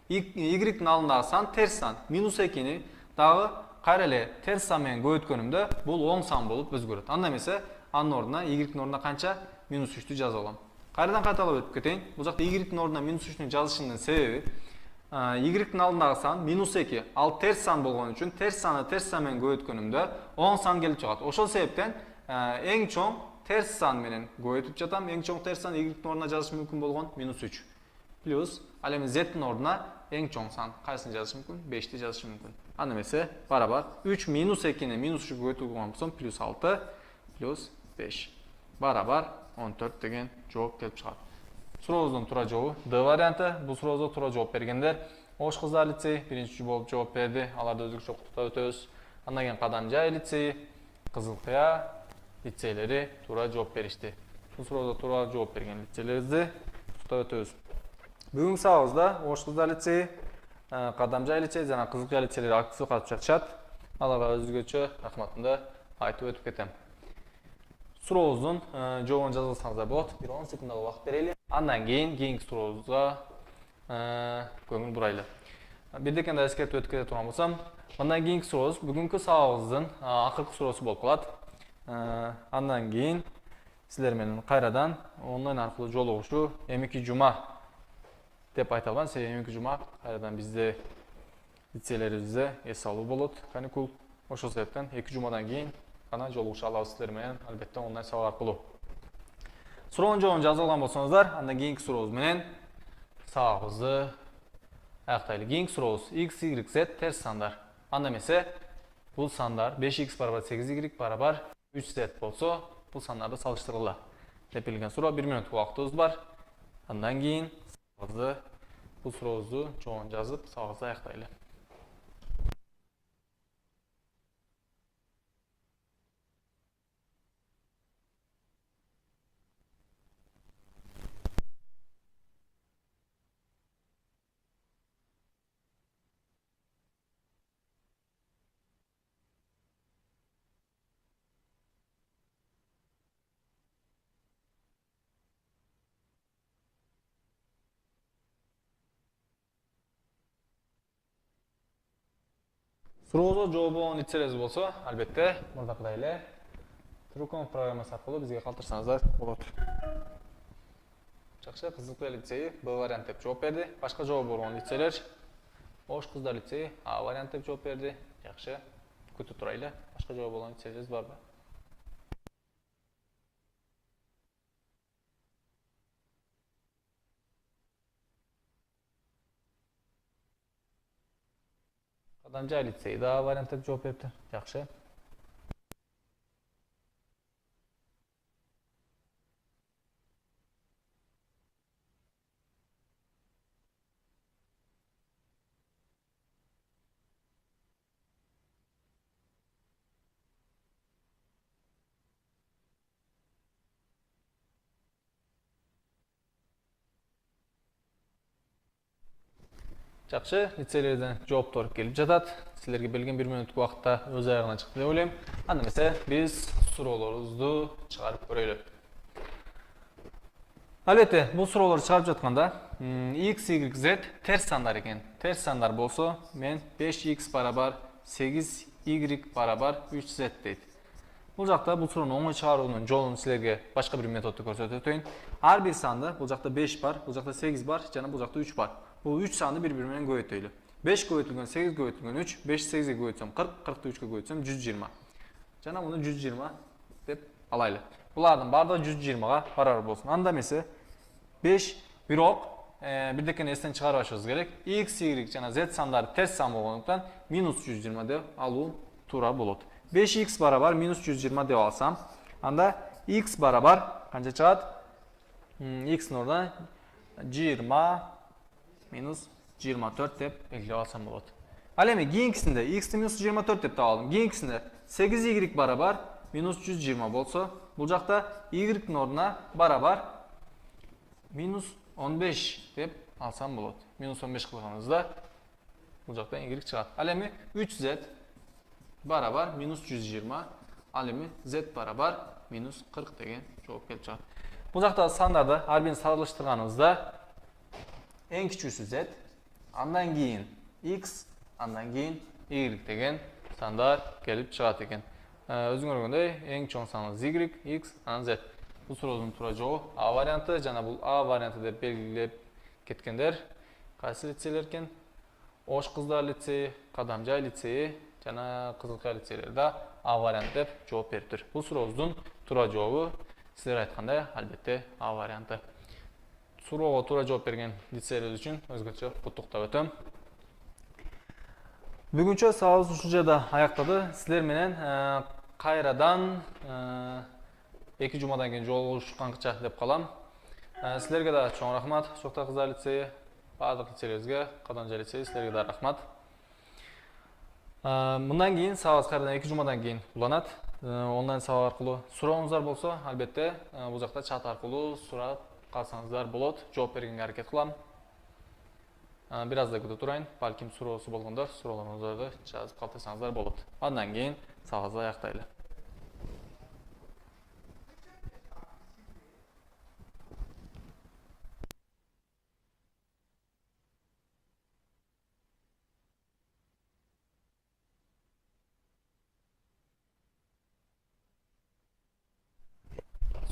Y'nin alındığı san ters san. Minus 2'ni dağı qarele ters san men göğütkönümde bul 10 san bolup özgürüt. Anda mesela anın orduна y'nin orduна kança? Minus 3'tü жаза alam. Qayradan qaytalap ötüp keteyin. Bu жақта y'nin orduна minus 3'nü жазышının sebebi y'nin alındığı san minus 2. Al ters san bolğan üçün ters sanı ters san men göğütkönümde 10 san gelip çıgat. Oşol sebepten eng çoğ ters san menen göğütüp jatam. Eng çoğ ters san y'nin orduна жазыш mümkün bolğan minus 3. Plus alemi z'nin orduна eng çoğ san qaysini yazışı mümkün? 5'ti yazışı mümkün. Anda mesela barabar 3 minus 2'ni minus 3'e götürüp olsam plus 6 plus 5. Barabar 14 degen cevap kelip çıkar. So'rovimizning to'g'ri javobi D varianti. Bu so'rovga to'g'ri javob berganlar Osh qizlar litseyi birinchi bo'lib javob berdi. Alarda o'zbekcha o'qitib o'tamiz. Andan keyin Qadamjoy litseyi, Qizilqiya litseylari to'g'ri javob berishdi. Bu so'rovga to'g'ri javob bergan litseylarimizni o'qitib o'tamiz. Bugungi savolda Osh qizlar litseyi, Qadamjoy litseyi va Qizilqiya litseylari aktiv qatnashib chiqadi. Allarga o'zgacha rahmatini aytib o'tib ketaman. So'rovimizning javobini yozsangiz bo'ladi. Bir 10 sekundga vaqt beraylik. Andan keyingi so'rovimizga ko'ngil buraylik. Birdekanda eskartib o'tib ketadigan bo'lsam, bundan keyingi so'rovimiz bugungi savolingizning oxirgi so'rovisi bo'lib qoladi. Andan keyin sizlar meni qayradan onlayn orqali jolug'ishu M2 juma deb aytaman. M2 juma qayradan bizda litseylarimizda esalı bo'ladi. Kanikul o'sha sebepdan 2 jumadan keyin qana jolug'isha olasiz sizlar bilan albatta onlayn savol orqali. So'rovni javobini yozib olgan bo'lsangizlar, andan keyingi so'rovimiz bilan savolimizni аяқтайлы. Keyingi so'rovimiz x, y, z ters sanlar. Anda mesela bu sanlar 5x barabar 8y barabar 3z bo'lsa, bu sanlarda salıştırılır. Deb bilgan so'rov 1 minut vaqtimiz bor. Andan keyin bu so'rovimizni javobini yozib, savolimizni аяқтайлы. So'rovga javobini aytsangiz bo'lsa, albatta, burada qadaylar. Trucon programmasi orqali bizga qoldirsangizlar bo'ladi. Yaxshi, Qizilqiya litseyi B variant deb javob berdi. Boshqa javob bo'lgan litseylar Osh qizlar litseyi A variant deb javob berdi. Yaxshi, kutib turaylik. Boshqa javob bo'lgan litseylar bormi? Qadamjoy litseyi da variant deb javob berdi. Yaxshi. Жақсы, litseylerden javoblar kelib жатат. Sizlarga belgin 1 minutlik vaqtda o'z ayog'idan chiqdi deb o'ylayman. Endi esa biz so'rovlarimizni chiqarib ko'raylik. Albatta, bu so'rovlarni chiqarib жатқанда x, y, z ters sanlar ekan. Ters sanlar bo'lsa, men 5x barabar 8y barabar 3z deydi. Bu жақта bu so'rovni o'ng'ay chiqaruvining yo'lini sizlarga boshqa bir metodda ko'rsatib o'tayin. Har bir sanda bu жақта 5 bor, bu жақта 8 bor, yana bu жақта 3 bor. Bu 3 sanı birbirinden göğütüyle. 5 göğütülgen, 8 göğütülgen 3, 5 8'e göğütsem 40, 40'da 3'e göğütsem 120. Cana bunu 120 dep alaylı. Bunlardan barda 120'ga barar bolsun. Anda mesela 5 bir ok, bir dekeni esten çıkarıp açıyoruz gerek. X, Y, cana Z sanları ters san bolğanlıktan minus 120 dep alu tura bolot. 5x barabar minus 120 деп алсам, анда x barabar qancha chiqadi? X orada 20 minus 24 deb belgilep alsam bo'ladi. Al endi keyingisinde x minus 24 deb topalım. Keyingisinde 8y barabar minus 120 bolsa, bu жақта y orada barabar minus 15 deb alsam bo'ladi. Minus 15 qilganimizda bu жақта y chiqadi. Al endi 3z barabar minus 120, al endi z barabar minus 40 degan javob kelib chiqadi. Bu жақта sandarda har birini salıştırganımızda en küçüğüsü z, andan keyin x, andan keyin y degan sandar kelip çıgat ekan. Özüңөр көргөндөй эң чоң саныбыз y, x, анан z. Бул суроодун туура жообу A варианты. Жана бул A варианты деп белгилеп кеткендер кайсы лицейлер экен? Ош кыздар лицейи, Кадамжай лицейи жана Кызылкая лицейлерде A варианты деп жооп бериптир. Бул сурообуздун туура жообу силер айткандай албетте A варианты. Суроого туура жооп берген лицейлер үчүн өзгөчө куттуктап өтөм. Бүгүнчө сабагыбыз ушул жерде аяктады. Силер менен кайрадан 2 жумадан кийин жолугушканча деп калам. Силерге да чоң рахмат. Шоктар кыздар лицейи, баардык лицейлерибизге, Кадамжай лицейи силерге да рахмат. Мындан кийин сабагыбыз кайрадан 2 жумадан кийин уланат. Онлайн сабак аркылуу сурооңуздар болсо, албетте бул жакта чат аркылуу сурап калсаңыздар болот. Жооп бергенге аракет кылам. Бир аз да күтүп турайын. Балким суроосу болгондор суроолоруңузду жазып калтырсаңыздар болот. Андан кийин сабагыбызды аяктайлы.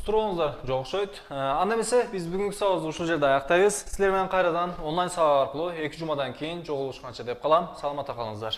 Сурооңуздар жок окшойт. Анда эмесе биз бүгүнкү сабагыбызды ушул жерде аяктайбыз. Силер менен кайрадан онлайн сабак аркылуу 2 жумадан кийин жолугушканча деп калам. Саламатта калыңыздар.